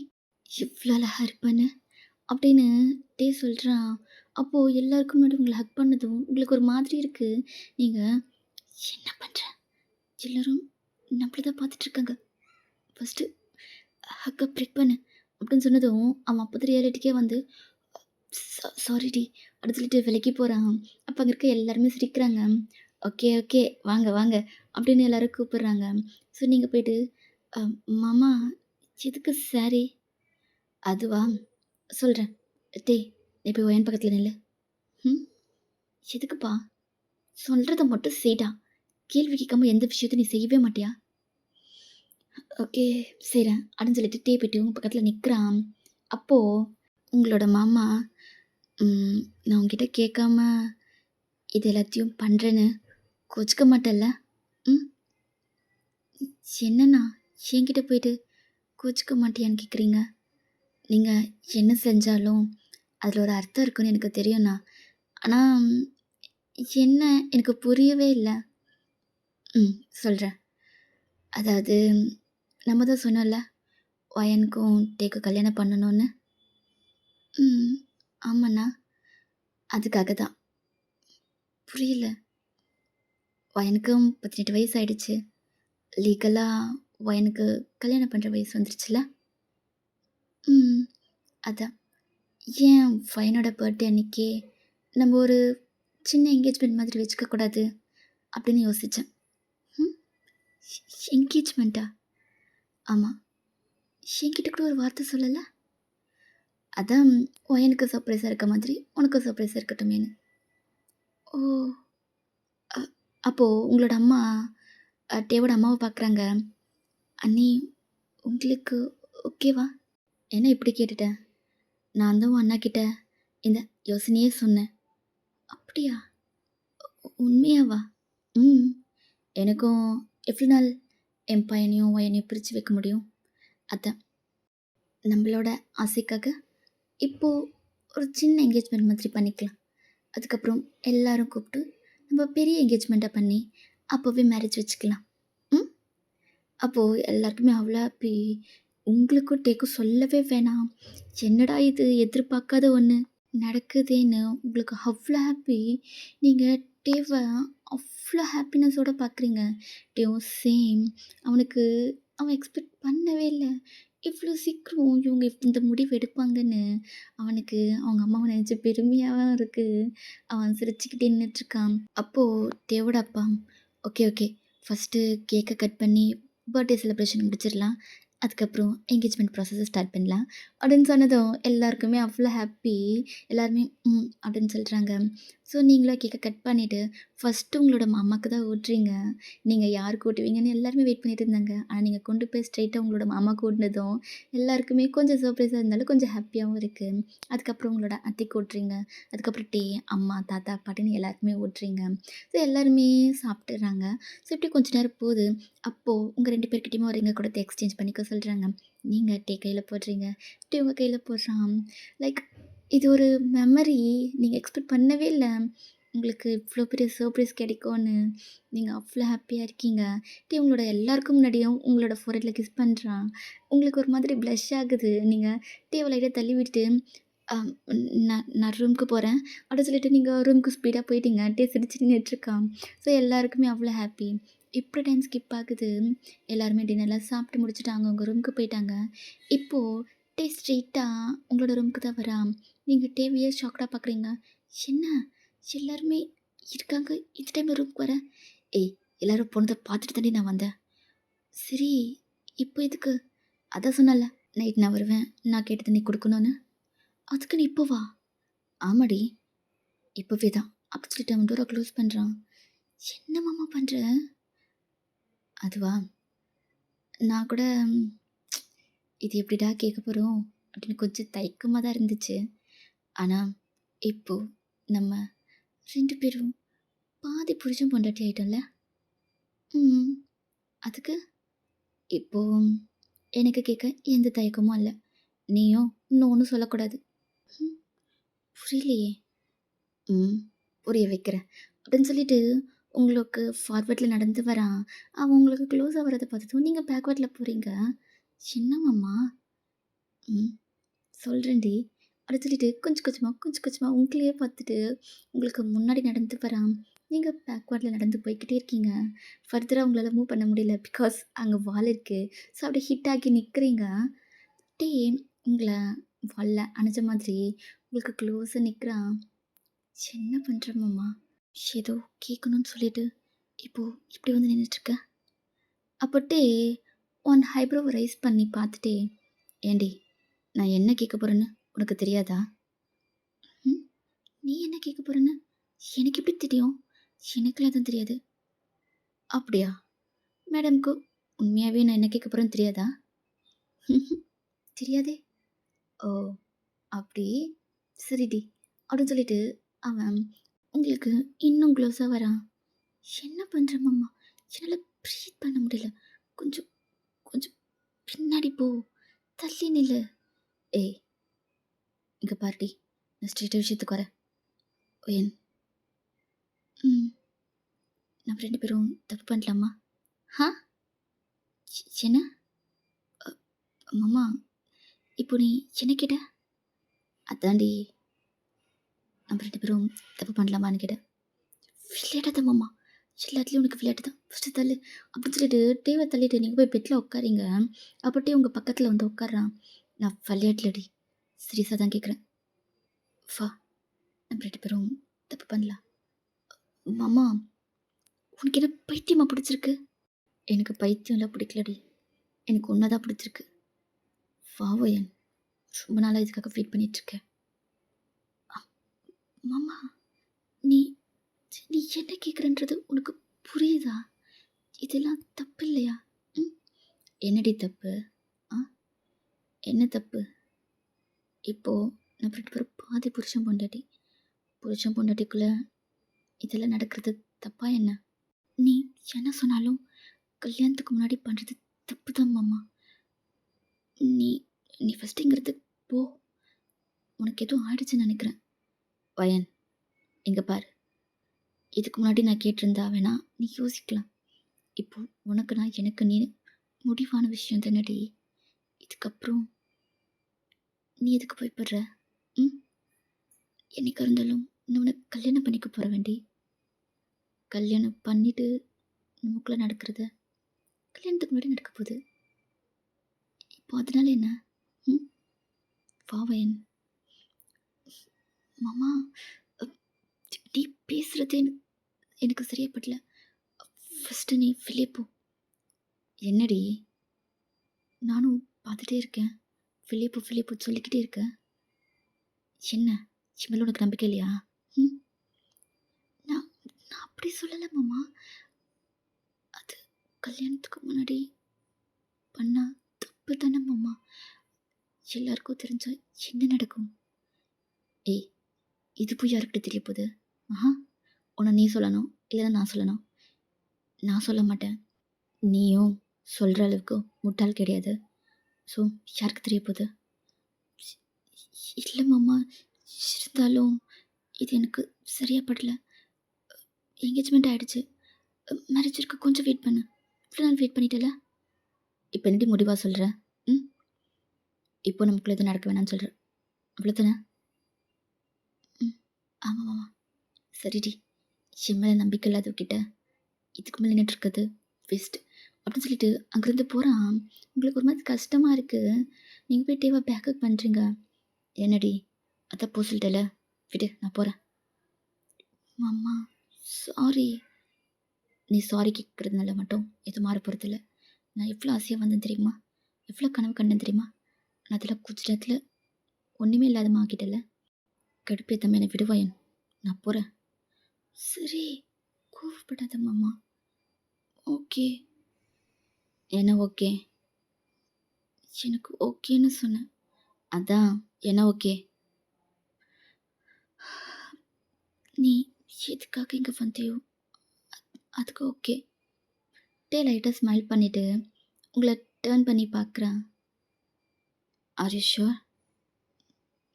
இவ்ளோ அழகா இருப்பேன்னு." அப்படின்னு சொல்றான். அப்போ எல்லாருக்கும் முன்னாடி உங்கள ஹக் பண்ணதும் உங்களுக்கு ஒரு மாதிரி இருக்கு. நீங்க, "என்ன பண்ற?" எல்லாரும் நம்மள தான் பார்த்துட்ருக்காங்க. ஃபர்ஸ்ட்டு ஹக்க பிரேக் பண்ணு அப்படின்னு சொன்னதும், அவன் அப்போ தான் ரியாலிட்டிக்கே வந்து, சாரிடி அப்படின்னு சொல்லிட்டு விலகி போறான். அப்போ அங்க இருக்க எல்லாருமே சிரிக்கிறாங்க. Okay, okay. வாங்க, வாங்க அப்படின்னு எல்லாரும் கூப்பிடுறாங்க. ஸோ நீங்க போயிட்டு, அ மாமா எதுக்கு சாரி? அதுவா? சொல்றேன். டேய் நீ போய் ஒயன் பக்கத்துல நில்லு. ம். எதுக்குப்பா? சொல்றத மட்டும் செய்டா. கேள்வி கேட்காம எந்த விஷயத்தையும் நீ செய்யவே மாட்டியா? ஓகே செய்றேன். அப்படின்னு சொல்லிட்டு போயிட்டு உங்க பக்கத்துல நிக்கிறான். அப்போ உங்களோட மாமா, நான் உன்கிட்ட கேட்காம இது எல்லாத்தையும் பண்றேன்னு கோச்சுக்க மாட்டல்ல? ம். என்னண்ணா என்கிட்ட போயிட்டு கோச்சுக்க மாட்டியான்னு கேட்குறீங்க? நீங்க என்ன செஞ்சாலும் அதில ஒரு அர்த்தம் இருக்குன்னு எனக்கு தெரியும்ண்ணா. ஆனா என்ன எனக்கு புரியவே இல்ல. சொல்றேன். அதாவது நம்ம தான் சொன்னோம்ல, ஒயனுக்கும் டேக்கும் கல்யாணம் பண்ணணும்னு. ம். ஆமாண்ணா. அதுக்காக தான். புரியல. ஒயனுக்கும் 18 வயசு ஆயிடுச்சு. லீகலா ஒயனுக்கு கல்யாணம் பண்ற வயசு வந்துருச்சுல்ல? ம். அதான். ஏன் ஒயனோட பர்த்டே அன்னைக்கே நம்ம ஒரு சின்ன என்கேஜ்மெண்ட் மாதிரி வச்சுக்க கூடாது? அப்படின்னு யோசிச்சேன். ம். என்கேஜ்மெண்ட்டா? ஆமா. என்கிட்ட கூட ஒரு வார்த்தை சொல்லல? அதான் ஒயனுக்கு சர்ப்ரைஸா இருக்க மாதிரி, உனக்கும் சர்ப்ரைஸா இருக்கட்டுமேன்னு. ஓ! அ அப்போ உங்களோட அம்மா டேவோட அம்மாவ பார்க்குறாங்க. அண்ணி உங்களுக்கு ஓகேவா? என்ன இப்படி கேட்டுட்ட? நான் தான் உன் அண்ணாகிட்ட இந்த யோசனையே சொன்னேன். அப்படியா? உண்மையாவா? ம். எனக்கும் எவ்வளோ நாள் என் பையனையும் ஒய்யனையும் பிரித்து வைக்க முடியும்? அதான் நம்மளோட ஆசைக்காக இப்போ ஒரு சின்ன என்கேஜ்மெண்ட் மாதிரி பண்ணிக்கலாம். அதுக்கப்புறம் எல்லாரும் கூப்பிட்டு நம்ம பெரிய என்கேஜ்மெண்ட்டா பண்ணி அப்போவே மேரேஜ் வச்சுக்கலாம். ம். அப்போது எல்லாருக்குமே அவ்வளோ ஹாப்பி. உங்களுக்கும் டேக்கும் சொல்லவே வேணாம். என்னடா இது எதிர்பார்க்காத ஒன்று நடக்குதேன்னு உங்களுக்கு அவ்வளோ ஹாப்பி. நீங்கள் டேவ அவ்வளோ ஹாப்பினஸோட பார்க்குறீங்க. டேவும் சேம். அவனுக்கு அவன் எக்ஸ்பெக்ட் பண்ணவே இல்ல. இவ்வளோ சீக்கிரம் இவங்க இந்த முடிவு எடுப்பாங்கன்னு. அவனுக்கு அவங்க அம்மாவை நினச்சு பெருமையாவும் இருக்கு. அவன் சிரிச்சுக்கிட்டே நின்னுட்டுருக்கான். அப்போது டேவோட அப்பா, "ஓகே, ஓகே. ஃபஸ்ட்டு கேக்க கட் பண்ணி பர்த்டே செலிப்ரேஷன் முடிச்சிடலாம். அதுக்கப்புறம் என்கேஜ்மெண்ட் ப்ராசஸை ஸ்டார்ட் பண்ணலாம்." அப்படின்னு சொன்னதும் எல்லாருக்குமே அவ்வளோ ஹாப்பி. எல்லாருமே ம் அப்படின்னு சொல்கிறாங்க. ஸோ நீங்களும் கேக்கை கட் பண்ணிவிட்டு ஃபஸ்ட்டு உங்களோட மாமாவுக்கு தான் ஊட்டுறீங்க. நீங்கள் யாருக்கு ஊட்டுவீங்கன்னு எல்லாருமே வெயிட் பண்ணிட்டு இருந்தாங்க. ஆனால் நீங்கள் கொண்டு போய் ஸ்ட்ரெயிட்டாக உங்களோட மாமாவுக்கு ஊட்டினதும் எல்லாருக்குமே கொஞ்சம் சர்ப்ரைஸாக இருந்தாலும் கொஞ்சம் ஹாப்பியாகவும் இருக்குது. அதுக்கப்புறம் உங்களோட அத்தைக்கு ஊட்டுறீங்க. அதுக்கப்புறம் டீ, அம்மா, தாத்தா, பாட்டின்னு எல்லாருக்குமே ஊட்டுறீங்க. ஸோ எல்லாருமே சாப்பிட்டுறாங்க. ஸோ இப்படி கொஞ்ச நேரம் போகுது. அப்போது உங்கள் 2 பேர்கிட்டயுமே ஒரு ரிங்க கொடுத்து எக்ஸ்சேஞ்ச் பண்ணிக்க சொல்கிறாங்க. நீங்கள் டீ கையில் போடுறீங்க. டீ உங்கள் கையில் போடுறான். லைக் இது ஒரு மெமரி. நீங்கள் எக்ஸ்பெக்ட் பண்ணவே இல்ல. உங்களுக்கு இவ்வளோ பெரிய சர்ப்ரைஸ் கிடைக்கும்னு. நீங்க அவ்வளோ ஹாப்பியா இருக்கீங்க. டீ உங்களோட எல்லாருக்கும் முன்னாடியும் உங்களோட ஃபோreheadல கிஸ் பண்றான். உங்களுக்கு ஒரு மாதிரி ப்ளஷ் ஆகுது. நீங்க டீவ லைட்டா தள்ளி விட்டுட்டு, அ நான் ரூமுக்கு போறேன். அப்படின்னு சொல்லிட்டு நீங்க ரூமுக்கு ஸ்பீடா போயிட்டீங்க. டீ சிரிச்சு நின்னுட்டுருக்கான். ஸோ எல்லாருக்குமே அவ்வளோ ஹாப்பி. இப்படி டைம் ஸ்கிப் ஆகுது. எல்லாருமே டின்னர்லாம் சாப்பிட்டு முடிச்சுட்டு அவங்கவங்க ரூமுக்கு போயிட்டாங்க. இப்போ டீ ஸ்ட்ரெயிட்டா உங்களோட ரூமுக்கு தான் வரான். நீங்க டீவையே ஷாக்டா பார்க்குறீங்க. என்ன? எல்லாருமே இருக்காங்க. இந்த டைம்ல ரூம்க்கு வர? ஏய்! எல்லாரும் போனத பார்த்துட்டு தாண்டி நான் வந்தேன். சரி, இப்போ எதுக்கு? அதான் சொன்னேன்ல, நைட் நான் வருவேன். நான் கேட்டத நீ குடுக்கணும்னு. அதுக்கு நீ இப்போ வா? ஆமாடி, இப்பவே தான். அப்படி சொல்லிட்டு அவன் டோர க்ளோஸ் பண்றான். என்ன மாமா பண்ற? அதுவா? நான் கூட இது எப்படிடா கேட்க போறோம்? அப்படின்னு கொஞ்சம் தயக்கமா தான் இருந்துச்சு. ஆனா, இப்போ நம்ம 2 பேரும் பாதி புருஷன் பொண்டாட்டி ஆயிட்டோம்ல? ம். அதுக்கு? இப்போ எனக்கு கேட்க எந்த தயக்கமும் இல்ல. நீயும் நோன்னு சொல்லக்கூடாது. ம். புரியலையே! ம். புரிய வைக்கிறேன். அப்படின்னு சொல்லிட்டு உங்களுக்கு ஃபார்வர்ட்ல நடந்து வரான். அவன் உங்களுக்கு க்ளோஸா வரத பார்த்ததும் நீங்க பேக்வேர்ட்ல போறீங்க. என்ன மாமா? ம். சொல்றேன்டி. அப்படின்னு சொல்லிட்டு கொஞ்சம் கொஞ்சமா, கொஞ்சம் கொஞ்சமா உங்களையே பார்த்துட்டு உங்களுக்கு முன்னாடி நடந்து வரான். நீங்க பேக்வேர்ட்ல நடந்து போய்க்கிட்டே இருக்கீங்க. ஃபர்தரா உங்களால மூவ் பண்ண முடியல. பிகாஸ் அங்க வால் இருக்கு. ஸோ அப்படியே ஹிட் ஆகி நிக்கிறீங்க. அப்படியே உங்கள வால்ல அணைச்ச மாதிரி உங்களுக்கு க்ளோஸா நிக்கிறான். என்ன பண்ற மாமா? ஏதோ கேட்கணும்னு சொல்லிட்டு, இப்போ இப்படி வந்து நின்னுட்டுருக்க. அப்போட்டே உன் ஐப்ரோவ ரைஸ் பண்ணி பார்த்துட்டே, "ஏன்டி நான் என்ன கேட்க போறேன்னு உனக்கு தெரியாதா?" ம். நீ என்ன கேட்க போறன்னு எனக்கு எப்படி தெரியும்? எனக்கெல்லாம் எதுவும் தெரியாது. அப்படியா? மேடம்க்கு உண்மையாவே நான் என்ன கேட்க போறேன்னு தெரியாதா? ம்ஹ்ம். தெரியாதே. ஓ! அப்படி. சரிடி. அப்படின்னு சொல்லிட்டு அவன் உங்களுக்கு இன்னும் க்ளோஸா வரான். என்ன பண்ற மாமா? என்னால ப்ரீத் பண்ண முடியல. கொஞ்சம் கொஞ்சம் பின்னாடி போ. தள்ளி நில்லு. ஏய்! இங்க பாருடி. நான் ஸ்ட்ரெயிட்டா விஷயத்துக்கு வரேன். ஏன்? ம். நம்ம 2 பேரும் தப்பு பண்ணலாமா? ஹா? என்ன? அ மாமா, இப்போ நீ என்ன கேட்ட? அதான்டி நம்ம 2 பேரும் தப்பு பண்ணலாமான்னு கேட்டேன். விளையாடாத மாமா. எல்லாத்துலயும் உனக்கு விளையாட்டு தான். ஃபர்ஸ்ட்டு தள்ளு. அப்படின்னு சொல்லிட்டு டீவ தள்ளிட்டு நீங்க போய் பெட்ல உட்காரீங்க. அப்ப டீ உங்க பக்கத்துல வந்து உட்கார்றான். நான் விளையாடலடி. சீரியஸா தான் கேட்குறேன். வா. நம்ம 2 பேரும் தப்பு பண்ணலாம். மாமா, உனக்கு என்ன பைத்தியமா பிடிச்சிருக்கு? எனக்கு பைத்தியம்லாம் பிடிக்கலடி. எனக்கு உன்ன தான் பிடிச்சிருக்கு. வாவோயன். ரொம்ப நாளா இதுக்காக வெயிட் பண்ணிட்டுருக்கேன். மாமா, நீ நீ என்ன கேட்குறன்றது உனக்கு புரியுதா? இதெல்லாம் தப்பு இல்லையா? ம். என்னடி தப்பு? ஆ? என்ன தப்பு? இப்போ நம்ம 2 பேரும் பாதி புருஷன் பொண்டாட்டி. புருஷன் பொண்டாட்டிக்குள்ள இதெல்லாம் நடக்கிறது தப்பா என்ன? நீ என்ன சொன்னாலும் கல்யாணத்துக்கு முன்னாடி பண்ணுறது தப்பு தான் மாமா. நீ நீ ஃபஸ்ட்டு இங்கேருந்து போ. உனக்கு எதுவும் ஆயிடுச்சுன்னு நினைக்கிறேன். வயன், இங்கே பாரு. இதுக்கு முன்னாடி நான் கேட்டிருந்தா வேணா நீ யோசிக்கலாம். இப்போ உனக்கு நான் எனக்கு நீ முடிவான விஷயம் தானடி. இதுக்கப்புறம் நீ எதுக்கு போய்ப்படுற? ம் என்னைக்கா இருந்தாலும் நான் உனக்கு கல்யாணம் பண்ணிக்க போகிற வேண்டி. கல்யாணம் பண்ணிட்டு நமக்குள்ளே நடக்கிறத கல்யாணத்துக்கு முன்னாடி நடக்க போகுது. இப்போ அதனால என்ன? ம் வாவயன். மாமா, நீ பேசுகிறது எனக்கு சரியா படல. ஃபஸ்ட்டு நீ வெளியே போ. என்னடி? நானும் பார்த்துட்டே இருக்கேன். வெளியே போ வெளியே போ சொல்லிக்கிட்டே இருக்கேன். என்ன என் மேலே உனக்கு நம்பிக்கை இல்லையா? ம் நான் நான் அப்படி சொல்லலை மாமா. அது கல்யாணத்துக்கு முன்னாடி பண்ணா தப்பு தானே மாமா. எல்லாருக்கும் தெரிஞ்சா என்ன நடக்கும்? ஏய், இது போய் யாருக்கிட்ட தெரிய போகுது? ஆஹா, உன்னை நீ சொல்லணும், இல்லைன்னா நான் சொல்லணும். நான் சொல்ல மாட்டேன். நீயும் சொல்கிற அளவுக்கு முட்டாள் கிடையாது. ஸோ யாருக்கு தெரிய போகுது? இல்லை மாமா, இருந்தாலும் இது எனக்கு சரியா படல. என்கேஜ்மெண்ட் ஆகிடுச்சு. மேரேஜ் இருக்க கொஞ்சம் வெயிட் பண்ணு. இவ்வளோ நாள் வெயிட் பண்ணிட்டல. இப்போ என்னடி முடிவாக சொல்கிற? ம் இப்போ நமக்குள்ள எதுவும் நடக்க வேணாம்னு சொல்கிறேன், அவ்வளோதானே? ம் ஆமாம் மாமா. சரிடி, என் மேலே நம்பிக்கை இல்லாதவகிட்ட இதுக்கு மேலே நின்றுட்டு இருக்குது வேஸ்ட் அப்படின்னு சொல்லிட்டு அங்கேருந்து போகிறான். உங்களுக்கு ஒரு மாதிரி கஷ்டமாக இருக்குது. நீங்கள் போய் டேவா பேக்கப் பண்ணுறீங்க. என்னடி, அதான் போ சொல்லிட்டல, விடு, நான் போகிறேன். மாமா சாரி. நீ சாரி கேட்குறதுனால மட்டும் எதுவும் மாற போகிறதில்ல. நான் எவ்வளோ ஆசையாக வந்தேன் தெரியுமா? எவ்வளோ கனவு கண்டேன் தெரியுமா? நான் அதில் கொஞ்ச நேரத்தில் ஒன்றுமே இல்லாதமா ஆக்கிட்டல. கடுப்பேத்தாம என்னை விடுவாயன், நான் போகிறேன். சரி, கோவப்படாத மாமா. ஓகே. என்ன ஓகே? எனக்கு ஓகேன்னு சொன்னேன். அதான் என்ன ஓகே? நீ எதுக்காக இங்கே வந்தியோ அதுக்கு ஓகே. டே லைட்டாக ஸ்மைல் பண்ணிவிட்டு உங்களை டேர்ன் பண்ணி பார்க்குறேன். Are you sure?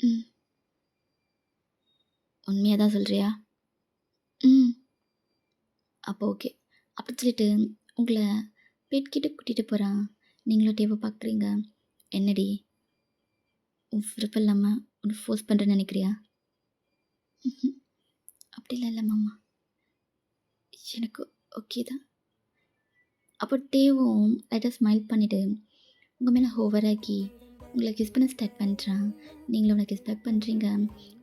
ம் உண்மையாக தான் சொல்கிறியா? ம் அப்போ ஓகே. அப்படி சொல்லிட்டு உங்களை பெட்கிட்ட கூட்டிகிட்டு போகிறான். நீங்களும் டேவை பார்க்குறீங்க. என்னடி, உன் விருப்பம் இல்லாமல் உன்னை ஃபோர்ஸ் பண்ணுறேன்னு நினைக்கிறியா? அப்படிலாம் இல்லை மாமா, எனக்கு ஓகே தான். அப்போ டேவும் லைட்டாக ஸ்மைல் பண்ணிவிட்டு உங்கள் மேலே ஹோவராக்கி உங்களை கிஸ் பண்ண ஸ்டார்ட் பண்ணுறான். நீங்களும் அவனை கிஸ் பேக் பண்ணுறீங்க.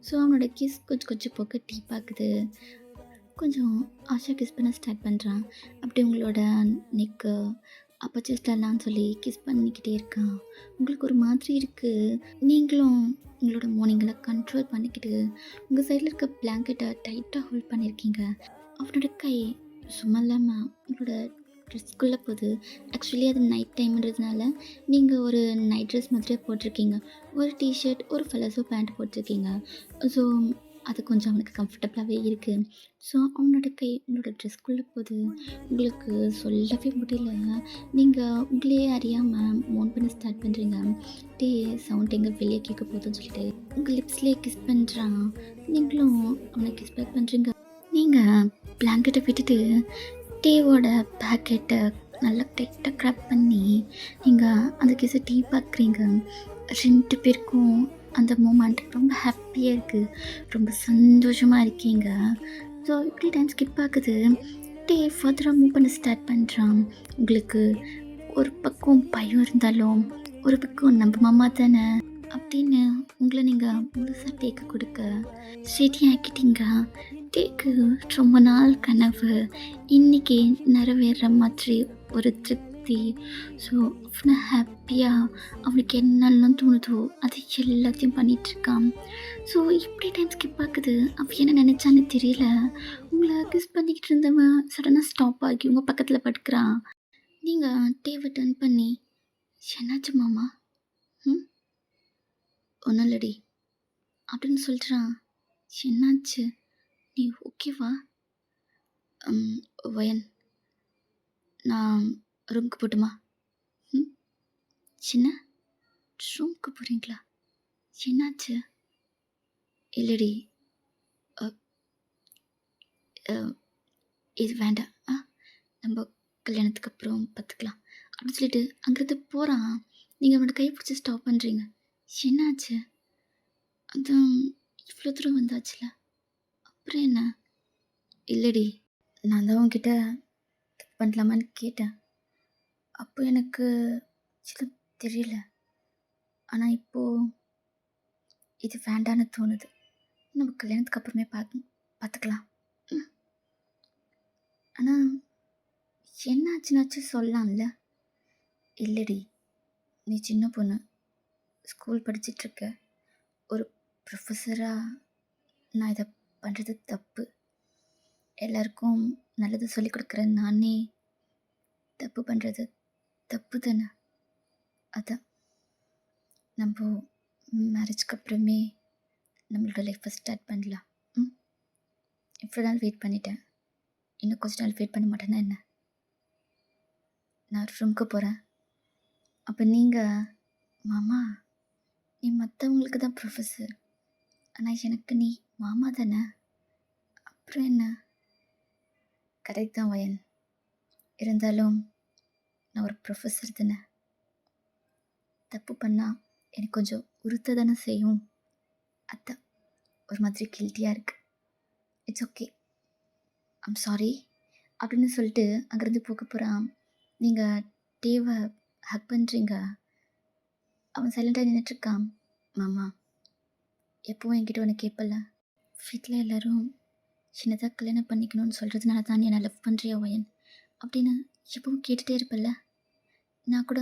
ஸோ அவனோட கிஸ் கொஞ்சம் கொஞ்சம் போக்க டீப் ஆகுது. கொஞ்சம் ஆஷா கிஸ் பண்ண ஸ்டார்ட் பண்ணுறான். அப்படி உங்களோட நெக்கு அப்போ செஸ்டெல்லாம் சொல்லி கிஸ் பண்ணிக்கிட்டே இருக்கான். உங்களுக்கு ஒரு மாதிரி இருக்குது. நீங்களும் உங்களோட மார்னிங்களை கண்ட்ரோல் பண்ணிக்கிட்டு உங்கள் சைடில் இருக்க பிளாங்கெட்டை டைட்டாக ஹோல்ட் பண்ணியிருக்கீங்க. அவனோட கை சும்மா இல்லாமல் உங்களோட ட்ரெஸ்க்குள்ளே போகுது. ஆக்சுவலி அது நைட் டைம்ன்றதுனால நீங்கள் ஒரு நைட் ட்ரெஸ் மாதிரியே போட்டிருக்கீங்க. ஒரு டிஷர்ட், ஒரு ஃபலசோ பேண்ட் போட்டிருக்கீங்க. ஸோ அது கொஞ்சம் அவனுக்கு கம்ஃபர்டபுளாகவே இருக்குது. ஸோ அவனோட கை உங்களோட ட்ரெஸ்க்குள்ளே போகுது. உங்களுக்கு சொல்லவே முடியல. நீங்கள் உங்களையே அறியாமல் மோன் பண்ண ஸ்டார்ட் பண்ணுறீங்க. டே சவுண்ட் எங்கே வெளியே கேட்க போகுதுன்னு சொல்லிட்டு உங்கள் லிப்ஸ்லேயே கிஸ் பண்ணுறான். நீங்களும் அவனை கிஸ் பேக் பண்ணுறீங்க. நீங்கள் பிளாங்கெட்டை விட்டுட்டு டேவோட பேக்கெட்டை நல்லா டைட்டாக க்ராப் பண்ணி நீங்கள் அந்த கிஸை டீ பார்க்குறீங்க. 2 பேருக்கும் அந்த மூமெண்ட் ரொம்ப ஹாப்பியாக இருக்குது. ரொம்ப சந்தோஷமாக இருக்கீங்க. ஸோ இப்படி டைம் ஸ்கிப் ஆகுது. டே ஃபர்தராக மூவ் பண்ண ஸ்டார்ட் பண்ணுறான். உங்களுக்கு ஒரு பக்கம் பயம் இருந்தாலும் ஒரு பக்கம் நம்ம மாமா தானே அப்படின்னு உங்களை நீங்கள் முழுசாக டேக்கு கொடுக்க ரெடி ஆக்கிட்டீங்க. டேக்கு ரொம்ப நாள் கனவு இன்றைக்கி நிறைவேற மாதிரி ஒரு திருப்தி. ஸோ அவனை ஹாப்பியாக அவனுக்கு என்னெல்லாம் தோணுதோ அது எல்லாத்தையும் பண்ணிகிட்ருக்கான். ஸோ இப்படி டைம் ஸ்கிப் ஆகுது. அவன் என்ன நினச்சான்னு தெரியல. உங்களை கிஸ் பண்ணிக்கிட்டு இருந்தவன் சடனாக ஸ்டாப் ஆகி உங்கள் பக்கத்தில் படுக்கிறான். நீங்கள் டேவை டர்ன் பண்ணி என்னாச்சு மாமா? ஒன்றும் இல்லடி, அப்படின்னு சொல்கிறான். என்னாச்சு? நீ ஓகேவா? வயன், நான் ரூமுக்கு போட்டுமா? ம் சின்ன ரூமுக்கு போகிறீங்களா? என்னாச்சு? இல்லடி, அ அ இது வேண்டாம். நம்ம கல்யாணத்துக்கு அப்புறம் பார்த்துக்கலாம் அப்படின்னு சொல்லிட்டு அங்கேருந்து போகிறான். நீங்கள் அவனோட கையை பிடிச்சி ஸ்டாப் பண்ணுறீங்க. என்னாச்சு? அதான் இவ்வளோ தூரம் வந்தாச்சுல, அப்புறம் என்ன? இல்லடி, நான் தான் உன்கிட்ட பண்ணலாமான்னு கேட்டேன். அப்போ எனக்கு சில தெரியல. ஆனால் இப்போது இது வேண்டான்னு தோணுது. நம்ம கல்யாணத்துக்கு அப்புறமே பார்த்துக்கலாம். ம். ஆனால் என்னாச்சுன்னாச்சும் சொல்லலாம்ல? இல்லடி, நீ சின்ன பொண்ணு, ஸ்கூல் படிச்சிட்ருக்க. ஒரு ப்ரொஃபஸராக நான் இதை பண்ணுறது தப்பு. எல்லாருக்கும் நல்லது சொல்லிக் கொடுக்குற நானே தப்பு பண்ணுறது தப்பு தானே? அதான் நம்ம மேரேஜ்க்கு அப்புறமே நம்மளோட லைஃப்பை ஸ்டார்ட் பண்ணலாம். ம் இவ்வளோ நாள் வெயிட் பண்ணிட்டேன். இன்னும் கொஞ்ச நாள் வெயிட் பண்ண மாட்டேன்னா என்ன? நான் ரூமுக்கு போகிறேன். அப்போ நீங்கள், மாமா, நீ மற்றவங்களுக்கு தான் ப்ரொஃபஸர், ஆனால் எனக்கு நீ மாமா தானே? அப்புறம் என்ன? கரெக்ட் தான் வயன். இருந்தாலும் நான் ஒரு ப்ரொஃபஸர் தானே. தப்பு பண்ணால் எனக்கு கொஞ்சம் உறுத்த தானே செய்யும். அதான் ஒரு மாதிரி கில்ட்டியாக இருக்குது. இட்ஸ் ஓகே, ஐம் சாரி அப்படின்னு சொல்லிட்டு அங்கேருந்து போக போகிறான். நீங்கள் டேவை ஹக் பண்ணுறீங்க. அவன் சைலண்டாக நின்றுட்டுருக்கான். மாமா, எப்போவும் என்கிட்ட ஒன்று கேட்பல, வீட்டில் எல்லோரும் சின்னதாக கல்யாணம் பண்ணிக்கணும்னு சொல்கிறதுனால தான் என்னை லவ் பண்ணுறியா வயன் அப்படின்னு எப்பவும் கேட்டுகிட்டே இருப்பல்ல. நான் கூட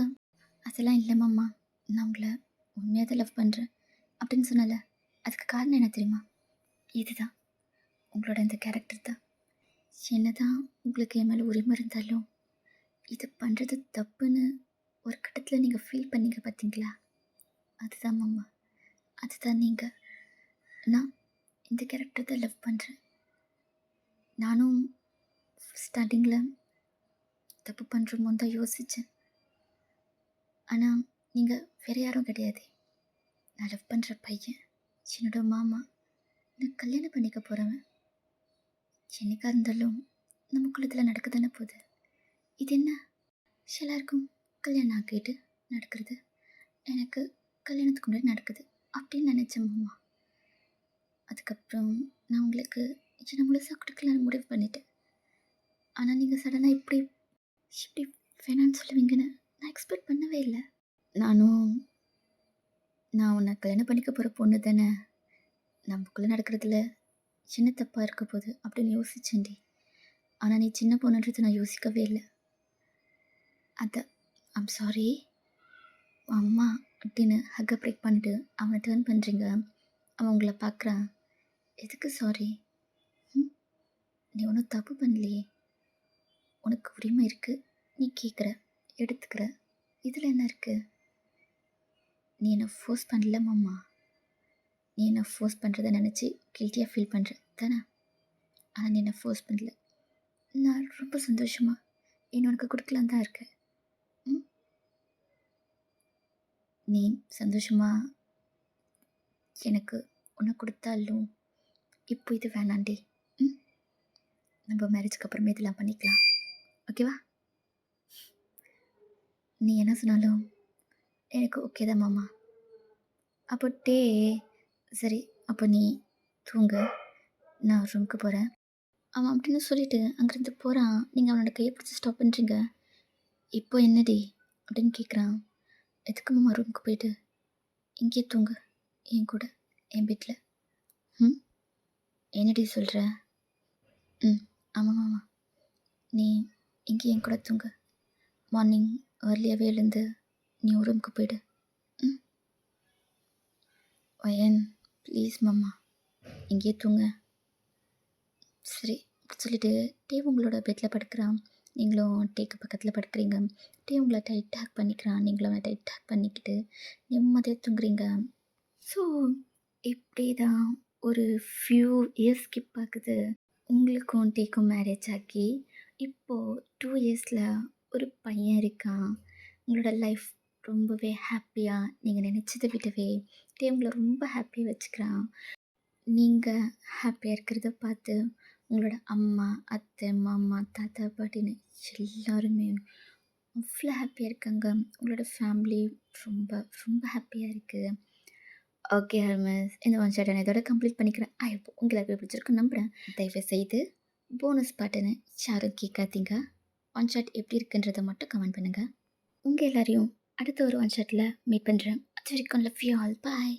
அதெல்லாம் இல்லை மாமா, நான் உங்களை உண்மையாக தான் லவ் பண்ணுறேன் அப்படின்னு சொன்னல. அதுக்கு காரணம் என்ன தெரியுமா? இதுதான், உங்களோட இந்த கேரக்டர் தான். என்ன தான் உங்களுக்கு என் மேலே உரிமை இருந்தாலும் இது பண்ணுறது தப்புன்னு ஒரு கட்டத்தில் நீங்கள் ஃபீல் பண்ணீங்க பார்த்தீங்களா? அதுதான் மாமா, அதுதான் நீங்கள். நான் இந்த கேரக்டர் தான் லவ் பண்ணுறேன். நானும் ஸ்டார்டிங்கில் தப்பு பண்ணுறோமோன்னு தான் யோசித்தேன். ஆனால் நீங்கள் வேறு யாரும் கிடையாது. நான் லவ் பண்ணுற பையன், என்னோட மாமா, நான் கல்யாணம் பண்ணிக்க போகிறவன். என்னைக்காக இருந்தாலும் நமக்குள்ள இதில் நடக்க தானே போகுது. இது என்ன எல்லாருக்கும் கல்யாணம் ஆகிட்டு நடக்கிறது, எனக்கு கல்யாணத்துக்கு முன்னாடி நடக்குது அப்படின்னு நினச்சேன் மாமா. அதுக்கப்புறம் நான் உங்களுக்கு என்னை முழுசாக கொடுக்கலான்னு முடிவு பண்ணிட்டேன். ஆனால் நீங்கள் சடனாக இப்படி இப்படி வேணான்னு சொல்லுவீங்கன்னு நான் எக்ஸ்பெக்ட் பண்ணவே இல்லை. நான் உன்னை கல்யாணம் பண்ணிக்க போகிற பொண்ணு தானே, நமக்குள்ளே நடக்கிறதுல சின்ன தப்பாக இருக்க போகுது அப்படின்னு யோசிச்சேன்டி. ஆனால் நீ சின்ன பொண்ணுன்றது நான் யோசிக்கவே இல்லை. அதான் ஐம் சாரி அம்மா அப்படின்னு ஹக்கை பிரேக் பண்ணிவிட்டு அவனை டேர்ன் பண்ணுறீங்க. அவன் உங்களை பார்க்குறான். எதுக்கு சாரி? நீ ஒன்றும் தப்பு பண்ணலையே, உனக்கு உரிமை இருக்குது, நீ கேட்குற, எடுத்துக்கிற, இதில் என்ன இருக்குது? நீ என்னை ஃபோர்ஸ் பண்ணல மாமா. நீ என்னை ஃபோர்ஸ் பண்ணுறதை நினச்சி கில்ட்டியாக ஃபீல் பண்ணுற தானே? ஆனால் நீ என்னை ஃபோர்ஸ் பண்ணல. நான் ரொம்ப சந்தோஷமாக என்ன உனக்கு கொடுக்கலான் தான் இருக்கேன். நீ சந்தோஷமாக எனக்கு ஒன்று கொடுத்தாலும் இப்போ இது வேணாண்டி. நம்ம மேரேஜ்க்கு அப்புறமே இதெல்லாம் பண்ணிக்கலாம், ஓகேவா? நீ என்ன சொன்னாலும் எனக்கு ஓகே தான் மாமா. அப்போ சரி, அப்போ நீ தூங்கு, நான் ரூமுக்கு போகிறேன். அவன் அப்படின்னு சொல்லிவிட்டு அங்கேருந்து போகிறான். நீங்கள் அவனோட கையை பிடிச்சி ஸ்டாப் பண்ணுறீங்க. இப்போ என்னடி அப்படின்னு கேட்குறான். எதுக்கு மாமா ரூமுக்கு போயிட்டு இங்கேயே தூங்கு என் கூட, என் வீட்டில். என்னடி சொல்கிற? ஆமாம் மாமா, நீ இங்கே என் கூட தூங்கு. மார்னிங் ஏர்லியாகவே எழுந்து நீ ரூமுக்கு போயிடு. வயன் ப்ளீஸ் மாமா, இங்கேயே தூங்க. சரி அப்படி சொல்லிவிட்டு உங்களோட பெட்டில் படுக்கிறான். நீங்களும் டேக்கு பக்கத்தில் படுக்கிறீங்க. உங்களை டைட் ஹேக் பண்ணிக்கிறான். நீங்களும் அவனை டைட் ஹேக் பண்ணிக்கிட்டு நிம்மதியாக தூங்குறீங்க. ஸோ இப்படி தான் ஒரு ஃபியூ இயர்ஸ் ஸ்கிப் ஆகுது. உங்களுக்கும் டீக்கும் மேரேஜ் ஆகி, இப்போது 2 இயர்ஸில் ஒரு பையன் இருக்கான். உங்களோட லைஃப் ரொம்பவே ஹாப்பியா, நீங்க நெனச்சத விடவே டே உங்கள ரொம்ப ஹாப்பியா வச்சுக்கிறான். நீங்க ஹாப்பியா இருக்கிறத பார்த்து, உங்களோட அம்மா, அத்தை, மாமா, தாத்தா, பாட்டின்னு எல்லாருமே அவ்ளோ ஹாப்பியா இருக்காங்க. உங்களோட ஃபேமிலி ரொம்ப, ரொம்ப ஹாப்பியா இருக்கு. Okay Hormuz. இந்த ஒன் ஷாட்ட நான் இதோட கம்ப்ளீட் பண்ணிக்கிறேன். ஐ ஹோப் உங்க எல்லாருக்கும் பிடிச்சிருக்குன்னு நம்புறேன். தயவு செய்து போனஸ் பாட்டுன்னு யாரும் கேட்காதீங்க. ஒன் ஷாட் எப்படி இருக்குன்றத மட்டும் கமெண்ட் பண்ணுங்க. உங்க எல்லாரையும் அடுத்த ஒரு ஒன் ஷாட்ல மீட் பண்றேன். அது வரைக்கும் லவ் யூ ஆல். பாய்.